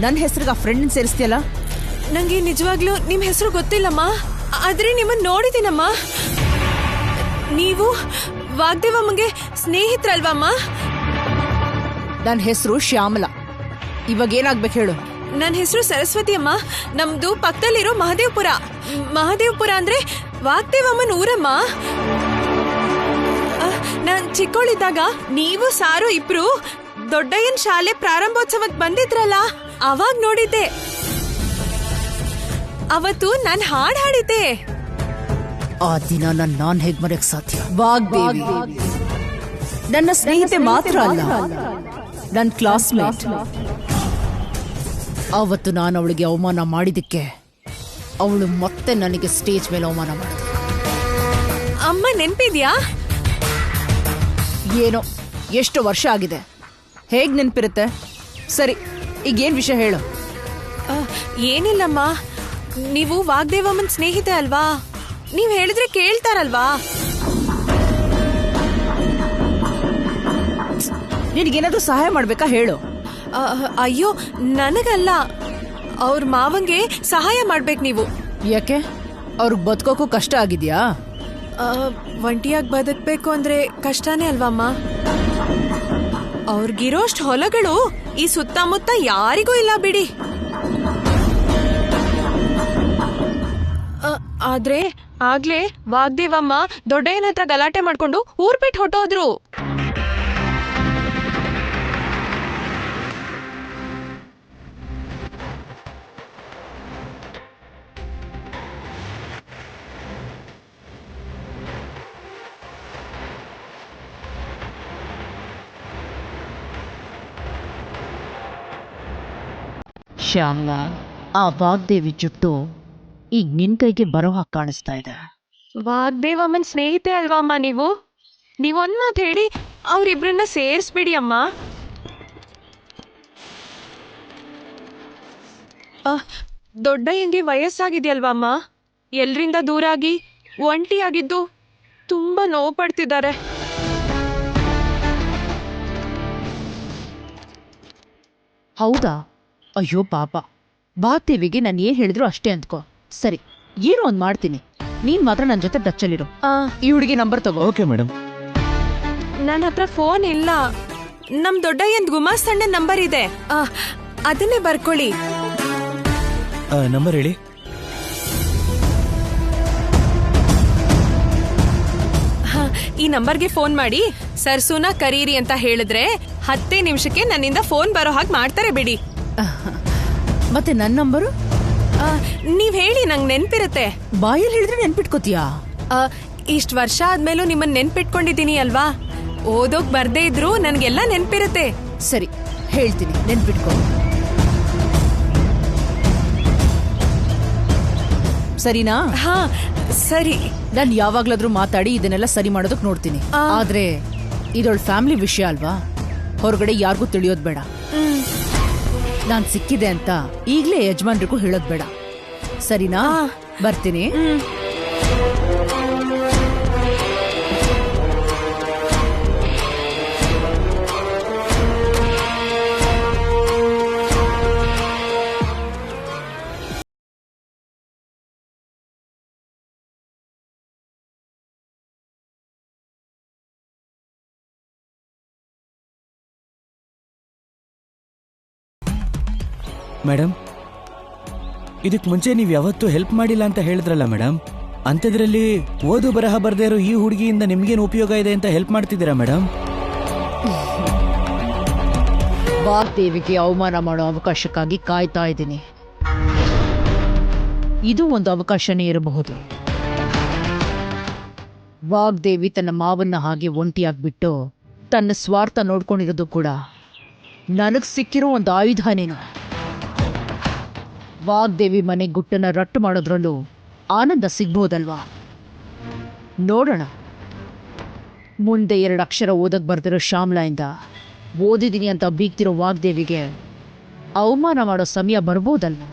ನನ್ನ ಹೆಸರಿಗೆ ಆ ಫ್ರೆಂಡ್ ಸೇರಿಸ್ತೀಯಲ್ಲ? ನಂಗೆ ನಿಜವಾಗ್ಲೂ ನಿಮ್ ಹೆಸರು ಗೊತ್ತಿಲ್ಲಮ್ಮ, ಆದ್ರೆ ನಿಮ್ಮನ್ನ ನೋಡಿದ್ದೀನಮ್ಮ. ನೀವು ವಾಗ್ದೇವಮ್ಮಗೆ ಸ್ನೇಹಿತರಲ್ವಮ್ಮ? ನನ್ನ ಹೆಸರು ಶ್ಯಾಮಲಾ. ಇವಾಗ ಏನಾಗ್ಬೇಕು ಹೇಳು? ನನ್ನ ಹೆಸರು ಸರಸ್ವತಿ ಅಮ್ಮ. ನಮ್ದು ಪಕ್ಕದಲ್ಲಿರೋ ಮಹದೇವಪುರ. ಮಹದೇವಪುರ ಅಂದ್ರೆ ವಾಗ್ದೇವಮ್ಮನ ಊರಮ್ಮ. ನಾನ್ ಚಿಕ್ಕವಳಿದ್ದಾಗ ನೀವು ಸಾರು ಇಬ್ರು ದೊಡ್ಡಯ್ಯನ್ ಶಾಲೆ ಪ್ರಾರಂಭೋತ್ಸವಕ್ಕೆ ಬಂದಿದ್ರಲ್ಲ, ಅವಾಗ ನೋಡಿದ್ದೆ. ಅವತ್ತು ನಾನ್ ಹಾಡ್ ಹಾಡಿದ್ದೆ. ಆ ದಿನ ನಾನ್ ಹೇಗ್ ಮರೆಯಕ್ ಸಾಧ್ಯ? ವಾಗ್ದೇವಿ ನನ್ನ ಸ್ನೇಹಿತೆ ಮಾತ್ರ ಅಲ್ಲ, ನನ್ನ ಕ್ಲಾಸ್ಮೇಟ್. ಅವತ್ತು ನಾನು ಅವಳಿಗೆ ಅವಮಾನ ಮಾಡಿದ್ದಕ್ಕೆ ಅವಳು ಮತ್ತೆ ನನಗೆ ಸ್ಟೇಜ್ ಮೇಲೆ ಅವಮಾನ ಮಾಡಿದ. ಅಮ್ಮ ನೆನ್ಪಿದ್ಯಾ? ಏನೋ ಎಷ್ಟು ವರ್ಷ ಆಗಿದೆ, ಹೇಗ್ ನೆನ್ಪಿರುತ್ತೆ? ಸರಿ, ಈಗೇನ್ ವಿಷಯ ಹೇಳು. ಏನಿಲ್ಲಮ್ಮ, ನೀವು ವಾಗ್ದೇವಮ್ಮನ್ ಸ್ನೇಹಿತೆ ಅಲ್ವಾ? ನೀವ್ ಹೇಳಿದ್ರೆ ಕೇಳ್ತಾರಲ್ವಾ? ನಿನಗೇನಾದ್ರೂ ಸಹಾಯ ಮಾಡ್ಬೇಕಾ ಹೇಳು. ಅಯ್ಯೋ ನನಗಲ್ಲ, ಅವ್ರ ಮಾವಂಗೆ ಸಹಾಯ ಮಾಡ್ಬೇಕು ನೀವು. ಯಾಕೆ? ಅವ್ರಿಗೆ ಬದುಕೋಕ್ಕೂ ಕಷ್ಟ ಆಗಿದ್ಯಾ? ಒಂಟಿಯಾಗಿ ಬದುಕ್ಬೇಕು ಅಂದ್ರೆ ಕಷ್ಟನೇ ಅಲ್ವಮ್ಮ? ಅವ್ರಿಗಿರೋಷ್ಟು ಹೊಲಗಳು ಈ ಸುತ್ತಮುತ್ತ ಯಾರಿಗೂ ಇಲ್ಲ ಬಿಡಿ. ಆದ್ರೆ ಆಗ್ಲೇ ವಾಗ್ದೇವಮ್ಮ ದೊಡ್ಡಯ್ಯನ ಹತ್ರ ಗಲಾಟೆ ಮಾಡ್ಕೊಂಡು ಊರ್ ಬಿಟ್ಟು ಹೊಟ್ಟೋದ್ರು. ಶ್ಯಾಮಲಾ, ಆ ವಾಗ್ದೇವಿ ಜುಟ್ಟು ಈಗ ನಿನ್ ಕೈಗೆ ಬರೋ ಹಾಗೆ ಕಾಣಿಸ್ತಾ ಇದೆ. ವಾಗ್ದೇವಮ್ಮನ್ ಸ್ನೇಹಿತೆ ಅಲ್ವಾ ಅಮ್ಮ ನೀವು? ನೀವೊಂದ್ ಮಾತು ಹೇಳಿ ಅವ್ರಿಬ್ರನ್ನ ಸೇರಿಸ್ಬಿಡಿ ಅಮ್ಮ. ದೊಡ್ಡಯ್ಯಂಗೆ ವಯಸ್ಸಾಗಿದೆಯಲ್ವಾ ಅಮ್ಮ? ಎಲ್ರಿಂದ ದೂರಾಗಿ ಒಂಟಿಯಾಗಿದ್ದು ತುಂಬಾ ನೋವು ಪಡ್ತಿದ್ದಾರೆ. ಹೌದಾ? ಅಯ್ಯೋ ಪಾಪ. ವಾಗ್ದೇವಿಗೆ ನಾನು ಏನ್ ಹೇಳಿದ್ರು ಅಷ್ಟೇ ಅಂದ್ಕೋ. ಸರಿ, ಏನೋ ಒಂದ್ ಮಾಡ್ತೀನಿ, ನೀನ್ ಮಾತ್ರ ನನ್ನ ಜೊತೆ ಟಚ್ಚಲ್ಲಿರು. ಈ ಹುಡುಗಿ ನಂಬರ್ ತಗೋ. Okay madam. ನನ್ನ ಹತ್ರ ಫೋನ್ ಇಲ್ಲ. ನಮ್ ದೊಡ್ಡಯ್ಯಂದ್ ಗುಮಾಸ್ತಣ್ಣ ನಂಬರ್ ಇದೆ, ಅದನ್ನೇ ಬರ್ಕೊಳ್ಳಿ. ನಂಬರ್ ಹೇಳಿ. ಈ ನಂಬರ್ಗೆ ಫೋನ್ ಮಾಡಿ ಸರ್ಸುನ ಕರೀರಿ ಅಂತ ಹೇಳಿದ್ರೆ 10 ನಿಮಿಷಕ್ಕೆ ನನ್ನಿಂದ ಫೋನ್ ಬರೋ ಹಾಗೆ ಮಾಡ್ತಾರೆ ಬಿಡಿ. ಮತ್ತೆ ನನ್ನ ನಂಬರು ನೀವ್ ಹೇಳಿ, ನಂಗೆ ನೆನ್ಪಿರುತ್ತೆ. ಬಾಯಲ್ಲಿ ಹೇಳಿದ್ರೆ ನೆನ್ಪಿಟ್ಕೋತೀಯಾ? ಇಷ್ಟ್ ವರ್ಷ ಆದ್ಮೇಲೂ ನಿಮ್ಮನ್ನ ನೆನ್ಪಿಟ್ಕೊಂಡಿದ್ದೀನಿ ಅಲ್ವಾ? ಓದೋಕ್ ಬರ್ದೇ ಇದ್ರು ನನ್ಗೆಲ್ಲ ನೆನ್ಪಿರುತ್ತೆ. ಸರಿ, ಹೇಳ್ತೀನಿ, ನೆನ್ಪಿಟ್ಕೊ. ಸರಿನಾ? ಹಾ ಸರಿ. ನಾನು ಯಾವಾಗ್ಲಾದ್ರೂ ಮಾತಾಡಿ ಇದನ್ನೆಲ್ಲ ಸರಿ ಮಾಡೋದಕ್ ನೋಡ್ತೀನಿ. ಆದ್ರೆ ಇದೊಳ್ ಫ್ಯಾಮಿಲಿ ವಿಷಯ ಅಲ್ವಾ, ಹೊರಗಡೆ ಯಾರಿಗೂ ತಿಳಿಯೋದ್ ಬೇಡ. ನಾನ್ ಸಿಕ್ಕಿದೆ ಅಂತ ಈಗ್ಲೇ ಯಜಮಾನ್ರಿಗೂ ಹೇಳೋದ್ ಬೇಡ, ಸರಿನಾ? ಬರ್ತೀನಿ. ಮೇಡಮ್, ಇದಕ್ಕೆ ಮುಂಚೆ ನೀವು ಯಾವತ್ತೂ ಹೆಲ್ಪ್ ಮಾಡಿಲ್ಲ ಅಂತ ಹೇಳಿದ್ರಲ್ಲ ಮೇಡಮ್, ಅಂಥದ್ರಲ್ಲಿ ಓದು ಬರಹ ಬರ್ದೇ ಇರೋ ಈ ಹುಡುಗಿಯಿಂದ ನಿಮ್ಗೇನು ಉಪಯೋಗ ಇದೆ ಅಂತ ಹೆಲ್ಪ್ ಮಾಡ್ತಿದ್ದೀರಾ ಮೇಡಮ್? ವಾಗ್ದೇವಿಗೆ ಅವಮಾನ ಮಾಡೋ ಅವಕಾಶಕ್ಕಾಗಿ ಕಾಯ್ತಾ ಇದ್ದೀನಿ. ಇದು ಒಂದು ಅವಕಾಶನೇ ಇರಬಹುದು. ವಾಗ್ದೇವಿ ತನ್ನ ಮಾವನ್ನ ಹಾಗೆ ಒಂಟಿಯಾಗ್ಬಿಟ್ಟು ತನ್ನ ಸ್ವಾರ್ಥ ನೋಡ್ಕೊಂಡಿರೋದು ಕೂಡ ನನಗ್ ಸಿಕ್ಕಿರೋ ಒಂದು ಆಯುಧನೇನು. ವಾಗ್ದೇವಿ ಮನೆ ಗುಟ್ಟನ್ನ ರಟ್ಟು ಮಾಡೋದ್ರಲ್ಲೂ ಆನಂದ ಸಿಗ್ಬೋದಲ್ವಾ? ನೋಡೋಣ. ಮುಂದೆ 2 ಅಕ್ಷರ ಓದಕ್ ಬರ್ದಿರೋ ಶ್ಯಾಮಲಾಯಿಂದ ಓದಿದ್ದೀನಿ ಅಂತ ಬೀಗ್ತಿರೋ ವಾಗ್ದೇವಿಗೆ ಅವಮಾನ ಮಾಡೋ ಸಮಯ ಬರ್ಬೋದಲ್ವ?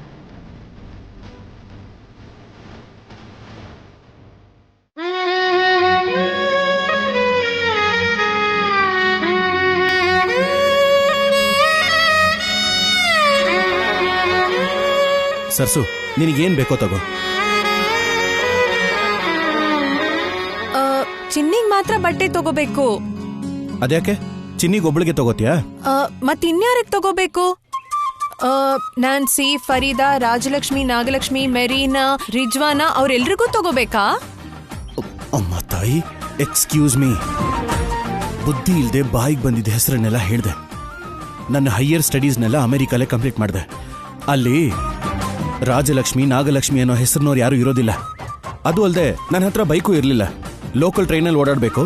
ಸರ್ಸು ನಿನಗೇನ್ ಬೇಕೋ ತಗೋ. ಚಿನ್ನಿಗ್ ಮಾತ್ರ ಬಟ್ಟೆ ತಗೋಬೇಕು. ಅದ್ಯಾಕೆ ಚಿನ್ನಿಗೊಬ್ಳಿಗೆ ತಗೋತೀಯಾ? ಮತ್ ಇನ್ಯಾರಿಗೆ ತಗೋಬೇಕು? ನ್ಯಾನ್ಸಿ, ಫರೀದಾ, ರಾಜಲಕ್ಷ್ಮಿ, ನಾಗಲಕ್ಷ್ಮಿ, ಮೆರೀನಾ, ರಿಜ್ವಾನಾ ಅವ್ರೆಲ್ರಿಗೂ ತಗೋಬೇಕಾ? ಅಮ್ಮ ತಾಯಿ, ಎಕ್ಸ್ಕ್ಯೂಸ್ ಮೀ. ಬುದ್ಧಿ ಇಲ್ದೆ ಬಾಯಿಗೆ ಬಂದಿದ್ದ ಹೆಸರನ್ನೆಲ್ಲ ಹೇಳ್ದೆ. ನನ್ನ ಹೈಯರ್ ಸ್ಟಡೀಸ್ನೆಲ್ಲ ಅಮೆರಿಕಲ್ಲೇ ಕಂಪ್ಲೀಟ್ ಮಾಡಿದೆ. ಅಲ್ಲಿ ರಾಜಲಕ್ಷ್ಮಿ, ನಾಗಲಕ್ಷ್ಮಿ ಅನ್ನೋ ಹೆಸರಿನವ್ರು ಯಾರು ಇರೋದಿಲ್ಲ. ಅದು ಅಲ್ಲದೆ ನನ್ನ ಹತ್ರ ಬೈಕು ಇರಲಿಲ್ಲ. ಲೋಕಲ್ ಟ್ರೈನಲ್ಲಿ ಓಡಾಡಬೇಕು,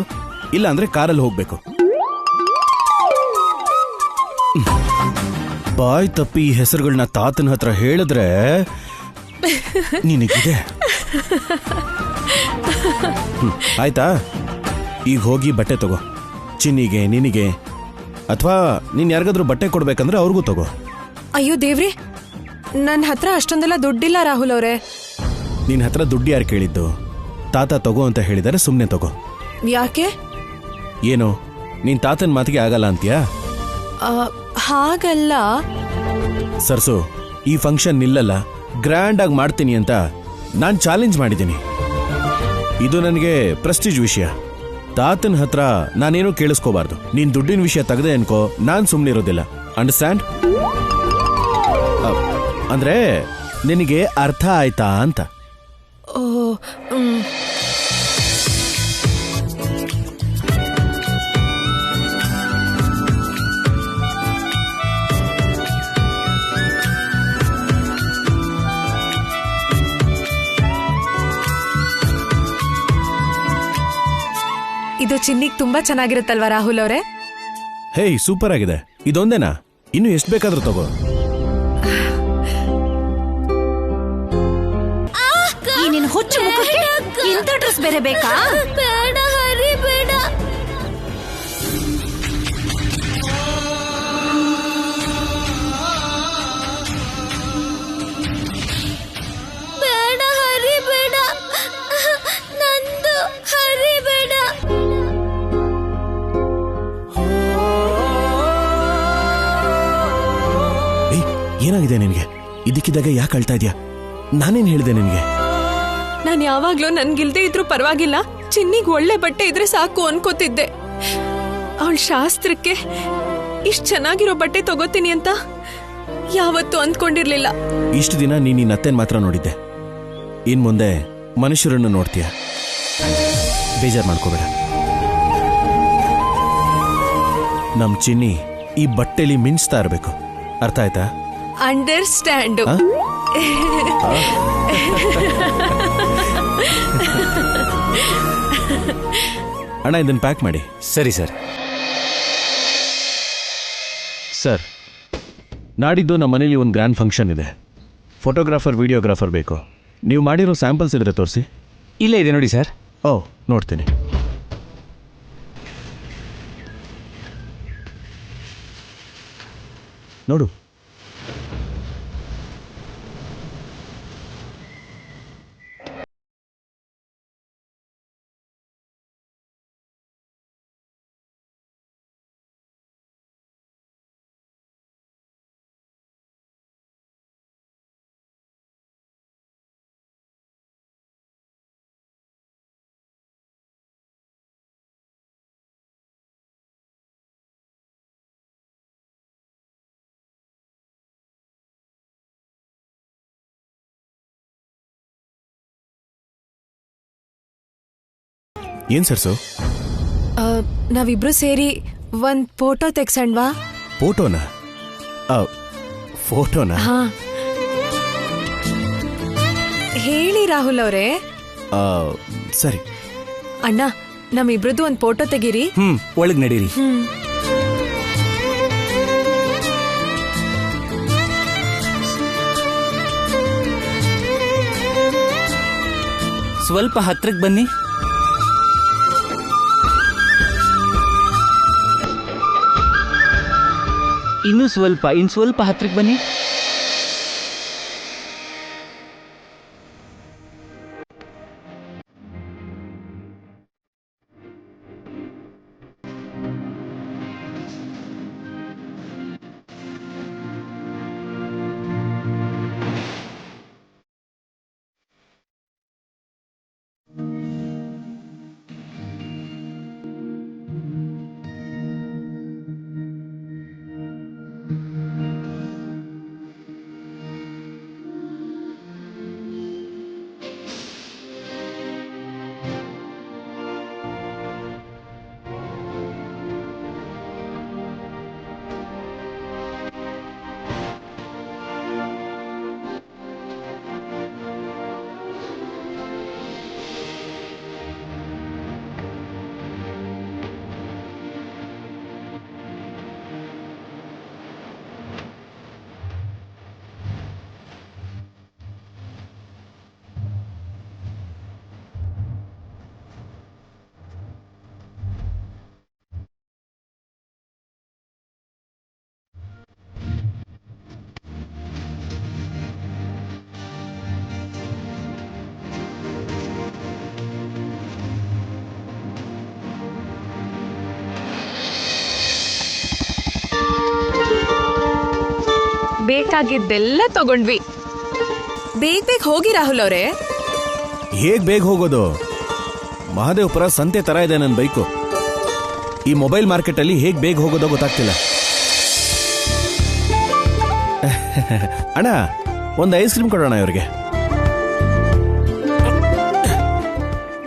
ಇಲ್ಲ ಅಂದ್ರೆ ಕಾರಲ್ಲಿ ಹೋಗ್ಬೇಕು. ಬಾಯ್ ತಪ್ಪಿ ಈ ಹೆಸರುಗಳನ್ನ ತಾತನ ಹತ್ರ ಹೇಳಿದ್ರೆ ನಿನಗಿದೆ. ಆಯ್ತಾ? ಈಗ ಹೋಗಿ ಬಟ್ಟೆ ತಗೋ. ಚಿನ್ನಿಗೆ, ನಿನಗೆ, ಅಥವಾ ನೀನ್ ಯಾರಿಗಾದ್ರೂ ಬಟ್ಟೆ ಕೊಡ್ಬೇಕಂದ್ರೆ ಅವ್ರಿಗೂ ತಗೋ. ಅಯ್ಯೋ ದೇವ್ರಿ, ನನ್ನ ಹತ್ರ ಅಷ್ಟೊಂದೆಲ್ಲ ದುಡ್ಡಿಲ್ಲ ರಾಹುಲ್ ಅವರೇ. ನಿನ್ ಹತ್ರ ದುಡ್ಡು ಯಾರು ಕೇಳಿದ್ದು? ತಾತ ತಗೋ ಅಂತ ಹೇಳಿದರೆ ಸುಮ್ಮನೆ ತಗೋ. ಯಾಕೆ? ಏನು ನೀನ್ ತಾತನ ಮಾತಿಗೆ ಆಗಲ್ಲ ಅಂತೀಯಾ? ಹಾಗಲ್ಲ ಸರ್ಸು, ಈ ಫಂಕ್ಷನ್ ನಿಲ್ಲಲ್ಲ, ಗ್ರ್ಯಾಂಡ್ ಆಗಿ ಮಾಡ್ತೀನಿ ಅಂತ ನಾನ್ ಚಾಲೆಂಜ್ ಮಾಡಿದ್ದೀನಿ. ಇದು ನನಗೆ ಪ್ರೆಸ್ಟೀಜ್ ವಿಷಯ. ತಾತನ ಹತ್ರ ನಾನೇನೂ ಕೇಳಿಸ್ಕೋಬಾರ್ದು. ನೀನ್ ದುಡ್ಡಿನ ವಿಷಯ ತೆಗೆದೆ ಅನ್ಕೋ, ನಾನ್ ಸುಮ್ಮನೆ ಇರೋದಿಲ್ಲ. ಅಂಡರ್ಸ್ಟ್ಯಾಂಡ್? ಅಂದ್ರೆ ನಿನಗೆ ಅರ್ಥ ಆಯ್ತಾ ಅಂತ. ಇದು ಚಿನ್ನಿಗ್ ತುಂಬಾ ಚೆನ್ನಾಗಿರುತ್ತಲ್ವಾ ರಾಹುಲ್ ಅವರೇ? ಹೇಯ್, ಸೂಪರ್ ಆಗಿದೆ. ಇದೊಂದೇನಾ? ಇನ್ನು ಎಷ್ಟು ಬೇಕಾದ್ರೂ ತಗೋ. ಈ ನಿನ್ ಹುಚ್ಚು ಮುಖಕ್ಕೆ ಇಂಥ ಡ್ರೆಸ್ ಬೇರೆ ಬೇಕಾ? ಬೇಡ ಹರಿ, ಬೇಡ. ಬೇಡ ಹರಿ, ಬೇಡ. ನಂದು ಹರಿ, ಬೇಡ. ಏನಾಗಿದೆ ನಿನ್ಗೆ? ಇದಕ್ಕಿದ್ದಾಗ ಯಾಕೆ ಅಳ್ತಾ ಇದ್ಯಾ? ನಾನೇನ್ ಹೇಳಿದೆ ನಿನ್ಗೆ? ನಾನ್ ಯಾವಾಗ್ಲೂ ನನ್ಗಿಲ್ದೇ ಇದ್ರು ಪರವಾಗಿಲ್ಲ, ಚಿನ್ನಿಗ್ ಒಳ್ಳೆ ಬಟ್ಟೆ ಇದ್ರೆ ಸಾಕು ಅನ್ಕೋತಿದ್ದೆ. ಅವಳ ಶಾಸ್ತ್ರಕ್ಕೆ ಇಷ್ಟ್ ಚೆನ್ನಾಗಿರೋ ಬಟ್ಟೆ ತಗೋತೀನಿ ಅಂತ ಯಾವತ್ತೂ ಅಂದ್ಕೊಂಡಿರ್ಲಿಲ್ಲ. ಇಷ್ಟು ದಿನ ನೀನ್ ನಿನ್ನ ಅತ್ತೆನ್ ಮಾತ್ರ ನೋಡಿದ್ದೆ. ಇನ್ ಮುಂದೆ ಮನುಷ್ಯರನ್ನು ನೋಡ್ತೀಯ. ಬೇಜಾರ್ ಮಾಡ್ಕೋಬೇಡ. ನಮ್ ಚಿನ್ನಿ ಈ ಬಟ್ಟೆಲಿ ಮಿಂಚ್ತಾ ಇರ್ಬೇಕು. ಅರ್ಥ ಆಯ್ತಾ? ಅಂಡರ್ಸ್ಟ್ಯಾಂಡ್. ಅಣ್ಣ, ಇದನ್ನ ಪ್ಯಾಕ್ ಮಾಡಿ. ಸರಿ ಸರ್. ಸರ್, ನಾಡಿದ್ದು ನಮ್ಮ ಮನೇಲಿ ಒಂದು ಗ್ರ್ಯಾಂಡ್ ಫಂಕ್ಷನ್ ಇದೆ. ಫೋಟೋಗ್ರಾಫರ್, ವಿಡಿಯೋಗ್ರಾಫರ್ ಬೇಕು. ನೀವು ಮಾಡಿರೋ ಸ್ಯಾಂಪಲ್ಸ್ ಇದ್ರೆ ತೋರಿಸಿ. ಇಲ್ಲೇ ಇದೆ ನೋಡಿ ಸರ್. ಓ, ನೋಡ್ತೀನಿ. ನೋಡು. ಏನ್ ಸರ್ಸು? ನಾವಿಬ್ರು ಸೇರಿ ಒಂದ್ ಫೋಟೋ ತೆಗ್ಸಣ್ವಾ? ಫೋಟೋನಾ? ಫೋಟೋನಾ? ಹಾ, ಹೇಳಿ ರಾಹುಲ್ ಅವರೇ. ಸರಿ ಅಣ್ಣ, ನಮ್ಮಿಬ್ರದ್ದು ಒಂದ್ ಫೋಟೋ ತೆಗೀರಿ. ಒಳಗ್ ನಡೀರಿ. ಸ್ವಲ್ಪ ಹತ್ರಕ್ಕೆ ಬನ್ನಿ. ಇನ್ನು ಸ್ವಲ್ಪ ಹತ್ರಕ್ಕೆ ಬನ್ನಿ. ಬೇಕಾಗಿದ್ದೆಲ್ಲ ತಗೊಂಡ್ವಿ. ಬೇಗ ಹೋಗಿ ರಾಹುಲ್ ಅವರೇ. ಹೇಗ್ ಬೇಗ ಹೋಗೋದು? ಮಹಾದೇವಪುರ ಸಂತೆ ತರ ಇದೆ ನನ್ನ ಬೈಕು. ಈ ಮೊಬೈಲ್ ಮಾರ್ಕೆಟ್ ಅಲ್ಲಿ ಹೇಗ್ ಬೇಗ ಹೋಗೋದೋ ಗೊತ್ತಾಗ್ತಿಲ್ಲ. ಅಣ್ಣ, ಒಂದು ಐಸ್ ಕ್ರೀಮ್ ಕೊಡೋಣ ಇವ್ರಿಗೆ.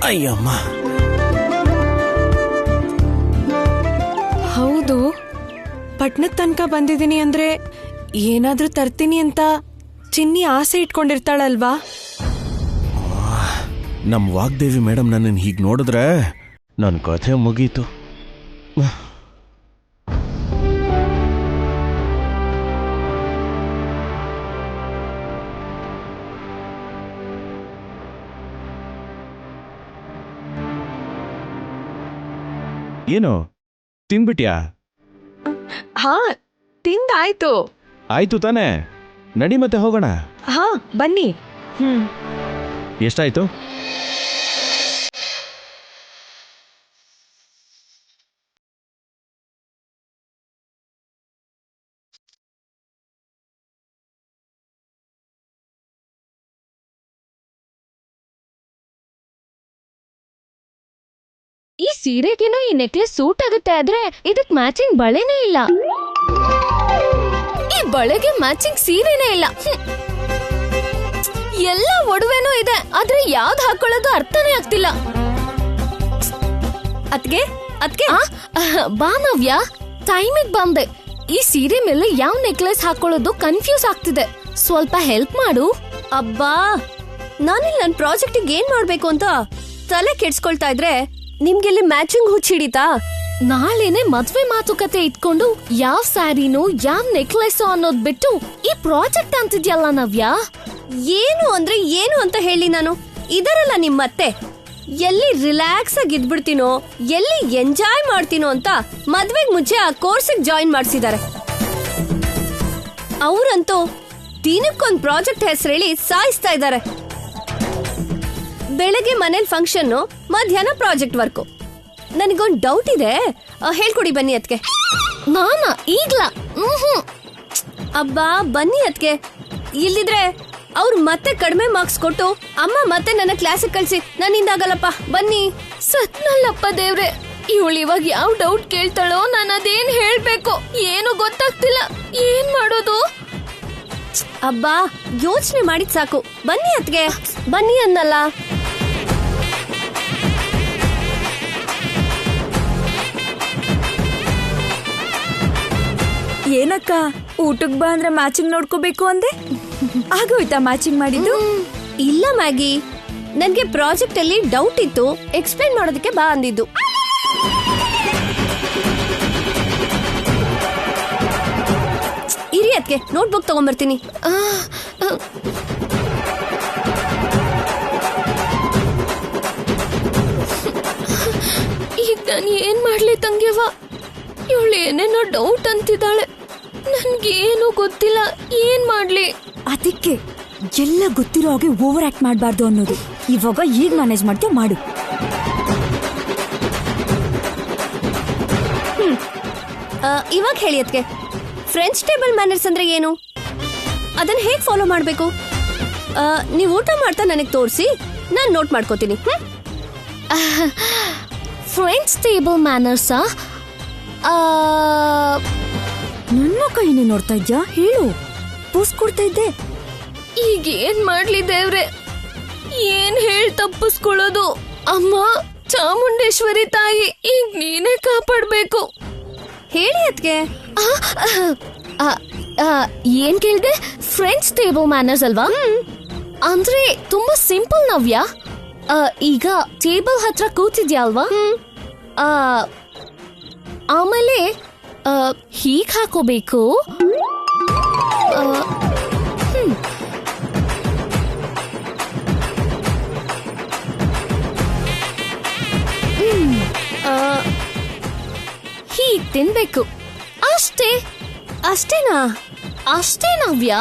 ಅಯ್ಯಮ್ಮ. ಹೌದು, ಪಟ್ನದ ತನಕ ಬಂದಿದ್ದೀನಿ ಅಂದ್ರೆ ಏನಾದ್ರೂ ತರ್ತೀನಿ ಅಂತ ಚಿನ್ನಿ ಆಸೆ ಇಟ್ಕೊಂಡಿರ್ತಾಳಲ್ವಾ? ನಮ್ ವಾಗ್ದೇವಿ ಮೇಡಮ್ ನನ್ನನ್ನು ಹೀಗೆ ನೋಡಿದ್ರೆ ನನ್ನ ಕಥೆ ಮುಗೀತು. ಏನು ತಿನ್ಬಿಟ್ಯಾ? ಹಾ, ತಿಂದಾಯ್ತು. ಆಯ್ತು ತಾನೇ, ನಡಿ ಮತ್ತೆ ಹೋಗೋಣ. ಹಾ ಬನ್ನಿ. ಎಷ್ಟಾಯ್ತು? ಈ ಸೀರೆಗೇನೋ ಈ ನೆಕ್ಲೆಸ್ ಸೂಟ್ ಆಗುತ್ತೆ, ಆದ್ರೆ ಇದಕ್ ಮ್ಯಾಚಿಂಗ್ ಬಳೆನೇ ಇಲ್ಲ. ಈ ಬಳೆಗೆ ಮ್ಯಾಚಿಂಗ್ ಸೀರೆನೇ ಇಲ್ಲ. ಎಲ್ಲ ಒಡವೆನೂ ಇದೆ, ಆದ್ರೆ ಯಾವ್ದು ಹಾಕೊಳ್ಳೋದು ಅರ್ಥನೇ ಆಗ್ತಿಲ್ಲ. ಅದ್ಗೆ ಬಾ ನವ್ಯ, ಟೈಮಿಗ್ ಬಂದೆ. ಈ ಸೀರೆ ಮೇಲೆ ಯಾವ ನೆಕ್ಲೆಸ್ ಹಾಕೊಳ್ಳೋದು ಕನ್ಫ್ಯೂಸ್ ಆಗ್ತಿದೆ, ಸ್ವಲ್ಪ ಹೆಲ್ಪ್ ಮಾಡು. ಅಬ್ಬಾ, ನಾನಿಲ್ಲಿ ನನ್ ಪ್ರಾಜೆಕ್ಟ್ ಏನ್ ಮಾಡ್ಬೇಕು ಅಂತ ತಲೆ ಕೆಡ್ಸ್ಕೊಳ್ತಾ ಇದ್ರೆ ನಿಮ್ಗೆಲ್ಲಿ ಮ್ಯಾಚಿಂಗ್ ಹುಚ್ಚಿಡಿತಾ? ನಾಳೆನೆ ಮದ್ವೆ ಮಾತುಕತೆ ಇಟ್ಕೊಂಡು ಯಾವ ಸ್ಯಾರಿನೋ ಯಾವ ನೆಕ್ಲೆಸ್ ಅನ್ನೋದ್ ಬಿಟ್ಟು ಈ ಪ್ರಾಜೆಕ್ಟ್ ಅಂತಿದ್ಯಲ್ಲ ನವ್ಯ. ಏನು ಅಂದ್ರೆ ಏನು ಅಂತ ಹೇಳಿ ನಾನು ಇದರಲ್ಲ ನಿಮ್ಮತ್ತೆ. ಎಲ್ಲಿ ರಿಲ್ಯಾಕ್ಸ್ ಆಗಿ ಇದ್ಬಿಡ್ತೀನೋ, ಎಲ್ಲಿ ಎಂಜಾಯ್ ಮಾಡ್ತೀನೋ ಅಂತ ಮದ್ವೆಗ್ ಮುಂಚೆ ಆ ಕೋರ್ಸಿಗೆ ಜಾಯಿನ್ ಮಾಡ್ಸಿದ್ದಾರೆ. ಅವ್ರಂತೂ ದಿನಕ್ಕೊಂದ್ ಪ್ರಾಜೆಕ್ಟ್ ಹೆಸರು ಹೇಳಿ ಸಾಯಿಸ್ತಾ ಇದ್ದಾರೆ. ಬೆಳಗ್ಗೆ ಮನೇಲಿ ಫಂಕ್ಷನ್, ಮಧ್ಯಾಹ್ನ ಪ್ರಾಜೆಕ್ಟ್ ವರ್ಕು. ನನಗೊಂದು ಡೌಟ್ ಇದೆ, ಹೇಳ್ಕೊಡಿ ಬನ್ನಿ ಅದ್ಕೆ. ನಾನಾ ಈಗ್ಲ? ಅಬ್ಬಾ ಬನ್ನಿ ಅದ್ಕೆ, ಇಲ್ಲಿದ್ರೆ ಅವ್ರು ಮತ್ತೆ ಕಡಿಮೆ ಮಾರ್ಕ್ಸ್ ಕೊಟ್ಟು ಅಮ್ಮ ಮತ್ತೆ ನನ್ನ ಕ್ಲಾಸಿಗೆ ಕಳ್ಸಿ. ನನ್ನಿಂದಾಗಲ್ಲಪ್ಪ, ಬನ್ನಿ. ಸತ್ನಲ್ಲಪ್ಪ ದೇವ್ರೆ, ಇವಳು ಇವಾಗ ಯಾವ ಡೌಟ್ ಕೇಳ್ತಾಳೋ, ನಾನು ಅದೇನ್ ಹೇಳ್ಬೇಕು ಏನು ಗೊತ್ತಾಗ್ತಿಲ್ಲ. ಏನ್ ಮಾಡೋದು? ಅಬ್ಬಾ ಯೋಚನೆ ಮಾಡಿದ್ ಸಾಕು, ಬನ್ನಿ ಅದ್ಕೆ, ಬನ್ನಿ ಅನ್ನಲ್ಲ. ಏನಕ್ಕ, ಊಟಕ್ ಬಾ ಅಂದ್ರೆ ಮ್ಯಾಚಿಂಗ್ ನೋಡ್ಕೋಬೇಕು ಅಂದೆ, ಆಗೋಯ್ತಾ ಮ್ಯಾಚಿಂಗ್ ಮಾಡಿದ್ದು? ಇಲ್ಲ ಮ್ಯಾಗಿ, ನನ್ಗೆ ಪ್ರಾಜೆಕ್ಟ್ ಅಲ್ಲಿ ಡೌಟ್ ಇತ್ತು, ಎಕ್ಸ್ಪ್ಲೈನ್ ಮಾಡೋದಕ್ಕೆ ಬಾ ಅಂದಿದ್ದು. ಇರಿ ಅದ್ಕೆ, ನೋಟ್ಬುಕ್ ತಗೊಂಡ್ಬರ್ತೀನಿ. ಈಗ ನಾನು ಏನ್ ಮಾಡ್ಲಿ ತಂಗ್ಯವ? ಇವಳು ಏನೇನೋ ಡೌಟ್ ಅಂತಿದ್ದಾಳೆ, ನನ್ಗೇನು ಗೊತ್ತಿಲ್ಲ. ಏನ್ ಮಾಡ್ಲಿ? ಅದಕ್ಕೆ ಎಲ್ಲ ಗೊತ್ತಿರೋ ಹಾಗೆ ಓವರ್ ಆಕ್ಟ್ ಮಾಡಬಾರ್ದು ಅನ್ನೋದು. ಇವಾಗ ಈಗ ಮ್ಯಾನೇಜ್ ಮಾಡ್ತೀವಿ, ಮಾಡು. ಇವಾಗ ಹೇಳಿ ಅದ್ಕೆ, ಫ್ರೆಂಚ್ ಟೇಬಲ್ ಮ್ಯಾನರ್ಸ್ ಅಂದ್ರೆ ಏನು? ಅದನ್ನ ಹೇಗ್ ಫಾಲೋ ಮಾಡ್ಬೇಕು? ನೀವು ಊಟ ಮಾಡ್ತಾ ನನಗೆ ತೋರಿಸಿ, ನಾನು ನೋಟ್ ಮಾಡ್ಕೋತೀನಿ. ಫ್ರೆಂಚ್ ಟೇಬಲ್ ಮ್ಯಾನರ್ಸ್ ನನ್ನ ಕೈನೇ ನೋಡ್ತಾ ಇದ್ಯಾ? ಹೇಳು, ಪೋಸ್ ಕೊಡ್ತಾ ಇದ್ದೆ. ಈಗ ಏನ್ ಮಾಡ್ಲಿ ದೇವ್ರೆ? ಏನ್ ಹೇಳ್ ತಪ್ಪಿಸ್ಕೊಳ್ಳೋದು? ಅಮ್ಮ ಚಾಮುಂಡೇಶ್ವರಿ ತಾಯಿ, ಈಗ ನೀನೇ ಕಾಪಾಡ್ಬೇಕು. ಹೇಳಿ ಅದ್ಕೆ. ಏನ್ ಕೇಳ್ದೆ? ಫ್ರೆಂಚ್ ಟೇಬಲ್ ಮ್ಯಾನರ್ಸ್ ಅಲ್ವಾ? ಅಂದ್ರೆ ತುಂಬಾ ಸಿಂಪಲ್ ನವ್ಯ. ಈಗ ಟೇಬಲ್ ಹತ್ರ ಕೂತಿದ್ಯಾ ಅಲ್ವಾ? ಆಮೇಲೆ ಹೀಗ್ ಹಾಕೋಬೇಕು. ಹೀಗ್ ತಿನ್ಬೇಕು ಅಷ್ಟೇ. ಅಷ್ಟೇನಾ? ಅಷ್ಟೇ ನವ್ಯ.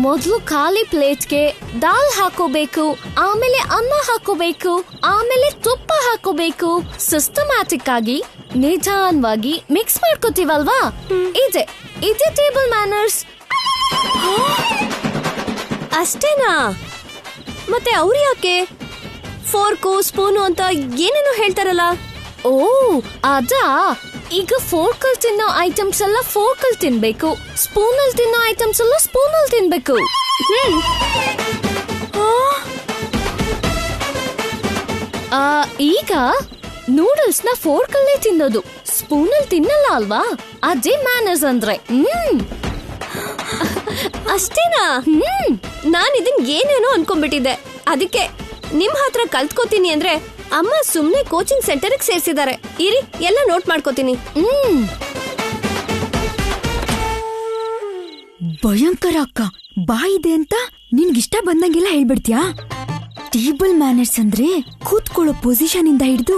ಮೊದಲು ಖಾಲಿ ಪ್ಲೇಟ್ಗೆ ದಾಲ್ ಹಾಕೋಬೇಕು, ಆಮೇಲೆ ಅನ್ನ ಹಾಕೋಬೇಕು, ಆಮೇಲೆ ತುಪ್ಪ ಹಾಕೋಬೇಕು. ಸಿಸ್ಟಮ್ಯಾಟಿಕ್ ಆಗಿ ನಿಧಾನವಾಗಿ ಮಿಕ್ಸ್ ಮಾಡ್ಕೋತೀವಲ್ವಾ? ಇದೆ ಟೇಬಲ್ ಮ್ಯಾನರ್ಸ್. ಅಷ್ಟೇನಾ? ಮತ್ತೆ ಅವ್ರು ಯಾಕೆ ಫೋರ್ಕು ಸ್ಪೂನು ಅಂತ ಏನೇನೋ ಹೇಳ್ತಾರಲ್ಲ? ಓ ಅದಾ, ಈಗ ಫೋರ್ಕಲ್ ತಿನ್ನೋ ಐಟಮ್ಸ್ ಎಲ್ಲ ಫೋರ್ಕಲ್ ತಿನ್ಬೇಕು, ಸ್ಪೂನಲ್ಲಿ ತಿನ್ನೋ ಐಟಮ್ಸ್ ಎಲ್ಲ ಸ್ಪೂನಲ್ಲಿ ತಿನ್ಬೇಕು. ಈಗ ನೂಡಲ್ಸ್ ನ ಫೋರ್ಕಲ್ಲೇ ತಿನ್ನೋದು, ಸ್ಪೂನಲ್ಲಿ ತಿನ್ನಲ್ಲ ಅಲ್ವಾ? ಅದೇ ಮ್ಯಾನರ್ಸ್ ಅಂದ್ರೆ. ಅಷ್ಟೇನಾ? ನಾನ್ ಇದನ್ ಏನೇನೋ ಅನ್ಕೊಂಡ್ಬಿಟ್ಟಿದ್ದೆ. ಅದಕ್ಕೆ ನಿಮ್ ಹತ್ರ ಕಲ್ತ್ಕೋತೀನಿ ಅಂದ್ರೆ ಅಮ್ಮ ಸುಮ್ನೆ ಕೋಚಿಂಗ್ ಸೆಂಟರ್ ಸೇರ್ಸಿದ್ದಾರೆ. ಇರಿ, ಎಲ್ಲ ನೋಟ್ ಮಾಡ್ಕೋತೀನಿ. ಭಯಂಕರ ಅಕ್ಕ, ಬಾಯಿದೆ ಅಂತ ನಿನ್ಗಿಷ್ಟ ಬಂದಂಗೆಲ್ಲ ಹೇಳ್ಬಿಡ್ತೀಯಾ? ಟೇಬಲ್ ಮ್ಯಾನರ್ಸ್ ಅಂದ್ರೆ ಕೂತ್ಕೊಳ್ಳೋ ಪೊಸಿಷನ್ ಇಂದ ಹಿಡಿದು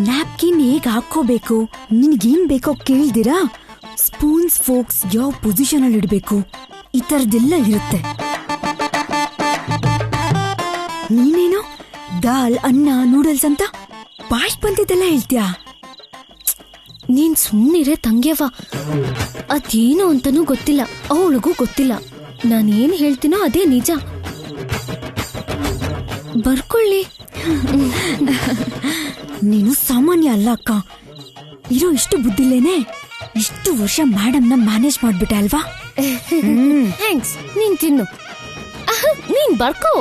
ನ್ಯಾಪ್ಕಿನ್ ಹೇಗ್ ಹಾಕೋಬೇಕು, ನಿನ್ಗೇನ್ ಬೇಕೋ ಕೇಳ್ದಿರಾ ಸ್ಪೂನ್ಸ್ ಫೋಕ್ಸ್ ಯಾವ ಪೊಸಿಷನ್ ಅಲ್ಲಿ ಇಡ್ಬೇಕು, ಈ ತರದೆಲ್ಲ ಇರುತ್ತೆ. ನೀನೇನೋ ದಾಲ್, ಅನ್ನ, ನೂಡಲ್ಸ್ ಅಂತ ಬಾಯ್ ಬಂದಿದ್ದೆಲ್ಲ ಹೇಳ್ತೀಯಾ? ನೀನ್ ಸುಮ್ನಿರೇ ತಂಗ್ಯವ, ಅದೇನು ಅಂತಾನೂ ಗೊತ್ತಿಲ್ಲ, ಅವಳಿಗೂ ಗೊತ್ತಿಲ್ಲ. ನಾನೇನ್ ಹೇಳ್ತೀನೋ ಅದೇ ನಿಜ. ಬರ್ಕೊಳ್ಳಿ. ನೀನು ಸಾಮಾನ್ಯ ಅಲ್ಲ ಅಕ್ಕ. ಇರೋ ಇಷ್ಟು ಬುದ್ಧಿಲೇನೆ ಇಷ್ಟು ವರ್ಷ ಮೇಡಮ್ನ ಮ್ಯಾನೇಜ್ ಮಾಡ್ಬಿಟ್ಟೆ ಅಲ್ವಾ? ಥ್ಯಾಂಕ್ಸ್. ನೀನ್ ತಿನ್ನು, ನೀನ್ ಬರ್ಕೋ.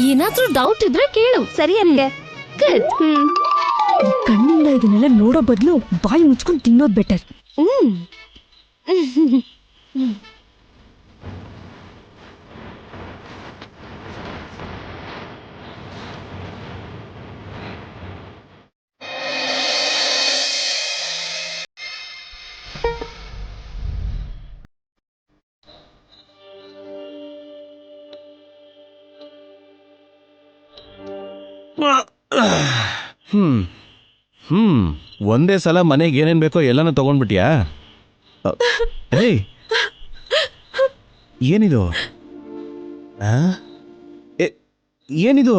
ಏನಾದ್ರೂ ಡೌಟ್ ಇದ್ರೆ ಕೇಳು. ಸರಿ ಅನ್ಗೆ. ಕಣ್ಣಿಂದ ಇದನ್ನೆಲ್ಲ ನೋಡೋ ಬದಲು ಬಾಯಿ ಮುಚ್ಕೊಂಡು ತಿನ್ನೋದ್ ಬೆಟರ್. ಒಂದೇ ಸಲ ಮನೆಗೆ ಏನೇನ್ ಬೇಕೋ ಎಲ್ಲಾನು ತಗೊಂಡ್ಬಿಟ್ಯಾ? ಏಯ್, ಏನಿದು? ಏನಿದು?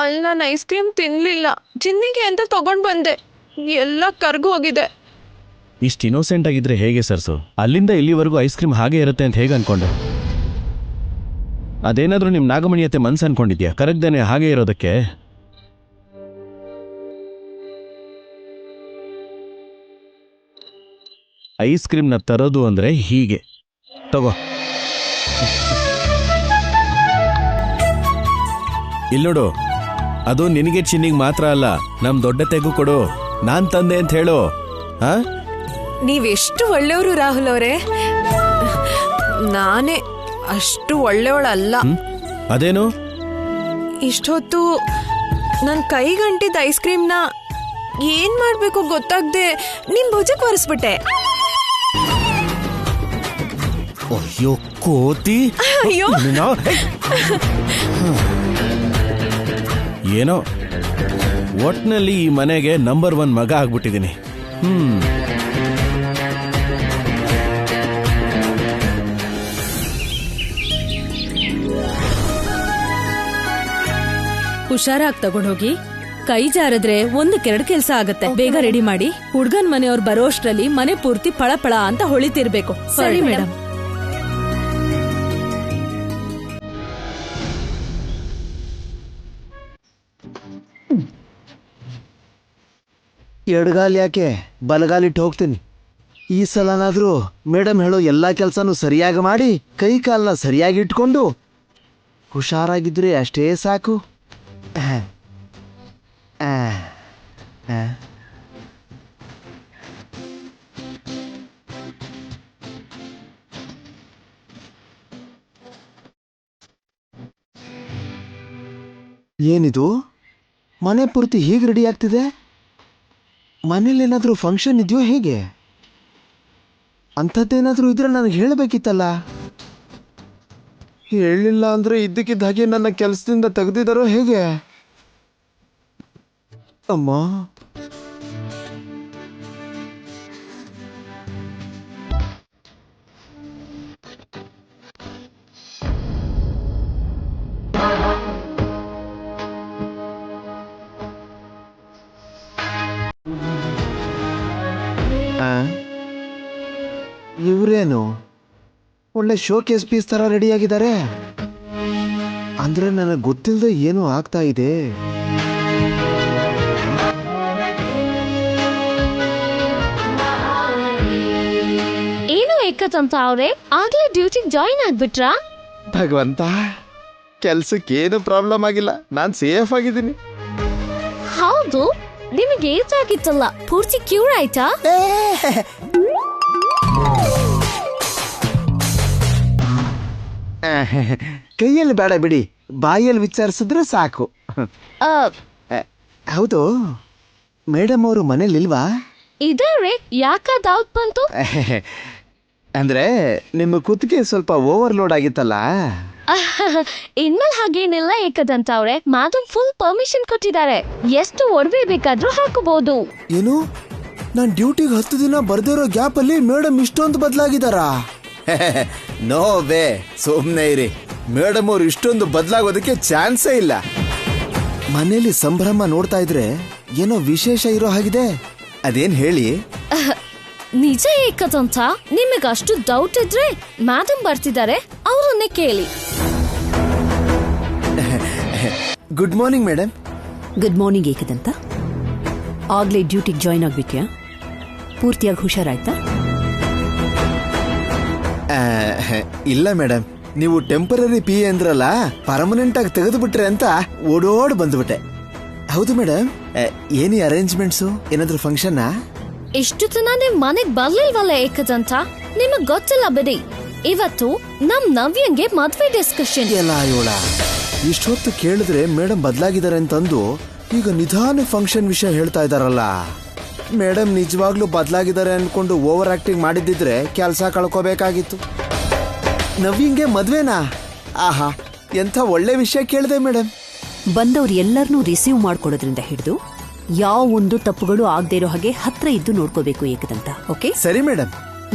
ಅಲ್ಲಿ ನಾನು ಐಸ್ ಕ್ರೀಮ್ ತಿನ್ಲಿಲ್ಲ, ಚಿನ್ನಿಗೆ ಅಂತ ತಗೊಂಡ್ ಬಂದೆ, ಎಲ್ಲ ಕರ್ಗು ಹೋಗಿದೆ. ಇಷ್ಟು ಇನ್ನೋಸೆಂಟ್ ಆಗಿದ್ರೆ ಹೇಗೆ ಸರ್ಸು? ಅಲ್ಲಿಂದ ಇಲ್ಲಿವರೆಗೂ ಐಸ್ ಕ್ರೀಮ್ ಹಾಗೆ ಇರುತ್ತೆ ಅಂತ ಹೇಗೆ ಅನ್ಕೊಂಡೆ? ಅದೇನಾದ್ರೂ ನಿಮ್ ನಾಗಮಣಿಯತ್ತೆ ಮನ್ಸು ಅನ್ಕೊಂಡಿದ್ಯಾ ಕರಗ್ದೇನೆ ಹಾಗೆ ಇರೋದಕ್ಕೆ? ಐಸ್ ಕ್ರೀಮ್ನ ತರೋದು ಅಂದ್ರೆ ಹೀಗೆ. ತಗೋ, ಇಲ್ಲೋಡು, ಅದು ನಿನಗೆ ಚಿನ್ನಿಗೆ ಮಾತ್ರ ಅಲ್ಲ, ನಮ್ ದೊಡ್ಡ ತೆಗೂ ಕೊಡು. ನಾನ್ ತಂದೆ ಅಂತ ಹೇಳು. ನೀವೆಷ್ಟು ಒಳ್ಳೆಯವರು ರಾಹುಲ್ ಅವರೇ. ನಾನೇ ಅಷ್ಟು ಒಳ್ಳೆಯವಳಲ್ಲ. ಅದೇನು? ಇಷ್ಟೊತ್ತು ನನ್ ಕೈಗಂಟಿದ್ದ ಐಸ್ ಕ್ರೀಮ್ನ ಏನ್ ಮಾಡ್ಬೇಕು ಗೊತ್ತಾಗ್ದೆ ನಿಮ್ ಭುಜಕ್ಕೆ ಒರೆಸ್ಬಿಟ್ಟೆ. ಅಯ್ಯೋ ಕೋತಿ! ಅಯ್ಯೋ, ಏನೋ ಒಟ್ನಲ್ಲಿ ಈ ಮನೆಗೆ ನಂಬರ್ 1 ಮಗ ಆಗ್ಬಿಟ್ಟಿದ್ದೀನಿ. ಹುಷಾರಾಗಿ ತಗೊಂಡೋಗಿ. ಕೈ ಜಾರದ್ರೆ 1-2 ಕೆಲಸ ಆಗತ್ತೆ. ಬೇಗ ರೆಡಿ ಮಾಡಿ. ಹುಡ್ಗನ್ ಮನೆಯವ್ರು ಬರೋ ಅಷ್ಟ್ರಲ್ಲಿ ಮನೆ ಪೂರ್ತಿ ಪಳಪಳ ಅಂತ ಹೊಳಿತಿರ್ಬೇಕು. ಸರಿ ಮೇಡಮ್. ಎಡಗಾಲಿ ಯಾಕೆ, ಬಲಗಾಲಿಟ್ಟು ಹೋಗ್ತೀನಿ. ಈ ಸಲನಾದ್ರೂ ಮೇಡಮ್ ಹೇಳೋ ಎಲ್ಲ ಕೆಲಸನೂ ಸರಿಯಾಗಿ ಮಾಡಿ ಕೈ ಕಾಲನ್ನ ಸರಿಯಾಗಿ ಇಟ್ಕೊಂಡು ಹುಷಾರಾಗಿದ್ರೆ ಅಷ್ಟೇ ಸಾಕು. ಏನಿದು? ಮನೆ ಪೂರ್ತಿ ಹೀಗೆ ರೆಡಿ ಆಗ್ತಿದೆ. ಮನೇಲೇನಾದ್ರೂ ಫಂಕ್ಷನ್ ಇದೆಯೋ ಹೇಗೆ? ಅಂಥದ್ದೇನಾದ್ರೂ ಇದ್ರೆ ನನಗೆ ಹೇಳಬೇಕಿತ್ತಲ್ಲ. ಹೇಳಿಲ್ಲ ಅಂದ್ರೆ ಇದ್ದಕ್ಕಿದ್ದ ಹಾಗೆ ನನ್ನ ಕೆಲಸದಿಂದ ತೆಗೆದಿದ್ದಾರೋ ಹೇಗೆ? ಅಮ್ಮ, ಇವರೇನು ಒಳ್ಳೆ ಶೋಕೇಸ್ ಪೀಸ್ ತರ ರೆಡಿಯಾಗಿದ್ದಾರೆ. ಅಂದ್ರೆ ನನಗೆ ಗೊತ್ತಿಲ್ಲದೆ ಏನೋ ಆಗ್ತಾ ಇದೆ. ಏನು ಏಕದಂತ ಅವ್ರೆ, ಆಗ್ಲೇ ಡ್ಯೂಟಿಗೆ ಜಾಯಿನ್ ಆಗ್ಬಿಟ್ರಾ? ಭಗವಂತ, ಕೆಲ್ಸಕ್ಕೇನು ಪ್ರಾಬ್ಲಮ್ ಆಗಿಲ್ಲ, ನಾನು ಸೇಫ್ ಆಗಿದ್ದೀನಿ. ಹೌದು, ನಿಮಗೆ ಏಜ್ ಆಗಿತ್ತಲ್ಲ, ಪೂರ್ತಿ ಕ್ಯೂರ್ ಆಯ್ತಾ? ಕೈಯಲ್ಲಿ ಬೇಡ ಬಿಡಿ, ಬಾಯಲ್ಲಿ ವಿಚಾರಿಸಿದ್ರೆ ಸಾಕು. ಹೌದು, ಮೇಡಮ್ ಅವರು ಮನೇಲಿಲ್ವಾ? ಇದಾರೆ, ಯಾಕ ಡೌಟ್ ಬಂತು? ಅಂದ್ರೆ ನಿಮ್ಮ ಕುತ್ತಿಗೆ ಸ್ವಲ್ಪ ಓವರ್ಲೋಡ್ ಆಗಿತ್ತಲ್ಲ. ಇನ್ಮೇಲೆ ಹಾಗೇನಿಲ್ಲ ಏಕದಂತ ಅವ್ರೆ, ಮಾಧವ್ ಫುಲ್ ಪರ್ಮಿಷನ್ ಕೊಟ್ಟಿದ್ದಾರೆ, ಎಷ್ಟು ಒಡವೆ ಬೇಕಾದ್ರೂ ಹಾಕಬಹುದು. ಏನು, ನಾನ್ ಡ್ಯೂಟಿಗೆ 10 ದಿನ ಬರ್ದಿರೋ ಗ್ಯಾಪ್ ಅಲ್ಲಿ ಮೇಡಮ್ ಇಷ್ಟೊಂದು ಬದಲಾಗಿದ್ದಾರಾ? ನೋ ವೇ, ಸುಮ್ನೆ ಇರಿ. ಮೇಡಮ್ ಅವ್ರು ಇಷ್ಟೊಂದು ಬದಲಾಗೋದಕ್ಕೆ ಚಾನ್ಸೇ ಇಲ್ಲ. ಮನೇಲಿ ಸಂಭ್ರಮ ನೋಡ್ತಾ ಇದ್ರೆ ಏನೋ ವಿಶೇಷ ಇರೋ ಹಾಗಿದೆ. ಅದೇನ್ ಹೇಳಿ? ನಿಜ ಏಕದಂತ, ನಿಮಗೆ ಅಷ್ಟು ಡೌಟ್ ಇದ್ರೆ ಮೇಡಮ್ ಬರ್ತಿದ್ದಾರೆ, ಅವರನ್ನೇ ಕೇಳಿ. Good morning madam. Good morning Ekadanta. ಆಗ್ಲೇ ಡ್ಯೂಟಿಗೆ ಜಾಯಿನ್ ಆಗ್ಬಿಟ್ಯಾ? ಪೂರ್ತಿಯಾಗಿ ಹುಷಾರಾಯ್ತಾ? ಇಲ್ಲ ಮೇಡಮ್, ನೀವು ಟೆಂಪರರಿ ಪಿ ಅಂದ್ರಲ್ಲ, ಪರ್ಮನೆಂಟ್ ಆಗಿ ತೆಗೆದು ಬಿಟ್ರೆ ಅಂತ ಓಡೋಡ್ ಬಂದ್ಬಿಟ್ಟೆ. ಹೌದು ಮೇಡಮ್, ಏನಿ ಅರೇಂಜ್ಮೆಂಟ್ಸು, ಏನಾದ್ರೂ ಫಂಕ್ಷನ್? ಇಷ್ಟು ದಿನ ನಿಮ್ ಮನೆಗ್ ಬರ್ಲಿಲ್ವಲ್ಲ ಏಕದಂತ, ನಿಮಗ್ ಗೊತ್ತಿಲ್ಲ ಬಿಡಿ. ಇವತ್ತು ನಮ್ ನವ್ಯಂಗೆ ಮದ್ವೆ ಡಿಸ್ಕಷನ್. ಎಲ್ಲ ಯೋಳ ಇಷ್ಟೊತ್ತು ಕೇಳಿದ್ರೆ ಮೇಡಮ್ ಬದಲಾಗಿದ್ದಾರೆ ಅಂತಂದು ಈಗ ನಿಧಾನ ಫಂಕ್ಷನ್ ವಿಷಯ ಹೇಳ್ತಾ ಇದಾರಲ್ಲ. ಮೇಡಮ್ ನಿಜವಾಗ್ಲೂ ಬದಲಾಗಿದ್ದಾರೆ ಅನ್ಕೊಂಡು ಓವರ್ ಆಕ್ಟಿಂಗ್ ಮಾಡಿದ್ದಿದ್ರೆ ಕೆಲಸ ಕಳ್ಕೋಬೇಕಾಗಿತ್ತು. ನವ್ಯಂಗೆ ಮದ್ವೆನಾ? ಆಹಾ, ಎಂಥ ಒಳ್ಳೆ ವಿಷಯ ಕೇಳಿದೆ ಮೇಡಮ್. ಬಂದವ್ರು ಎಲ್ಲರನ್ನೂ ರಿಸೀವ್ ಮಾಡ್ಕೊಡೋದ್ರಿಂದ ಹಿಡಿದು ಯಾವ ಒಂದು ತಪ್ಪುಗಳು ಆಗದೆ ಇರೋ ಹಾಗೆ ಹತ್ರ ಇದ್ದು ನೋಡ್ಕೋಬೇಕು ಏಕದಂತ. ಓಕೆ? ಸರಿ ಮೇಡಮ್.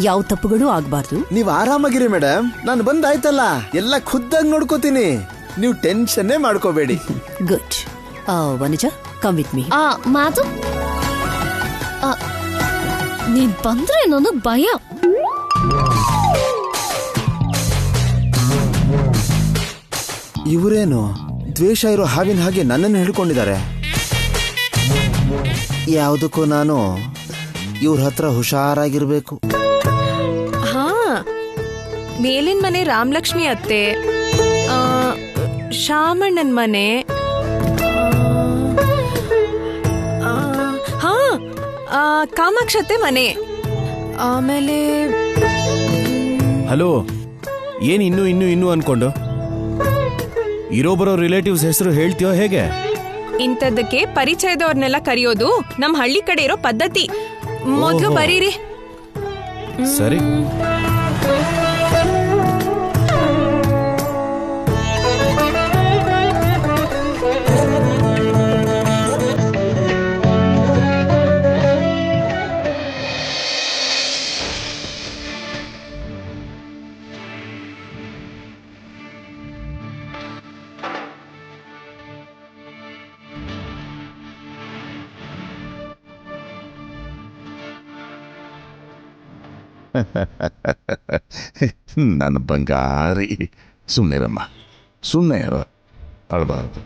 ಯಾವ ತಪ್ಪುಗಳು ಆಗ್ಬಾರ್ದು. ನೀವ್ ಆರಾಮಾಗಿರಿ ಮೇಡಮ್, ನಾನು ಬಂದಾಯ್ತಲ್ಲ, ಎಲ್ಲ ಖುದ್ದಾಗಿ ನೋಡ್ಕೋತೀನಿ, ನೀವು ಟೆನ್ಷನ್ನೇ ಮಾಡ್ಕೋಬೇಡಿ. Good. Vanaja, come with me. Madhav, ನೀನ್ ಬಂದ್ರೆ ನನಗ್ ಭಯ. ಇವರೇನು ದ್ವೇಷ ಇರೋ ಹಾವಿನ ಹಾಗೆ ನನ್ನನ್ನು ಹಿಡ್ಕೊಂಡಿದ್ದಾರೆ. ಯಾವುದಕ್ಕೂ ನಾನು ಇವ್ರ ಹತ್ರ ಹುಷಾರಾಗಿರ್ಬೇಕು. ಹಾ, ಮೇಲಿನ ಮನೆ ರಾಮಲಕ್ಷ್ಮಿ ಅತ್ತೆ, ಶಾಮಣ್ಣನ್ ಮನೆ, ಕಾಮಾಕ್ಷತೆ ಮನೆ, ಆಮೇಲೆ ಹಲೋ, ಏನ್ ಇನ್ನು ಅನ್ಕೊಂಡು ಇರೋ ಬರೋ ರಿಲೇಟಿವ್ಸ್ ಹೆಸರು ಹೇಳ್ತೀಯೋ ಹೇಗೆ? ಇಂಥದ್ದಕ್ಕೆ ಪರಿಚಯದವ್ರನ್ನೆಲ್ಲ ಕರೆಯೋದು ನಮ್ ಹಳ್ಳಿ ಕಡೆ ಇರೋ ಪದ್ಧತಿ. ಮೊದ್ಲು ಬರೀರಿ. ಸರಿ. ನನ್ನ ಬಂಗಾರಿ, ಸುಮ್ಮನೆ ಇರಮ್ಮ, ಸುಮ್ಮನೆ ಇರೋ, ಅಳಬಾರ್ದು.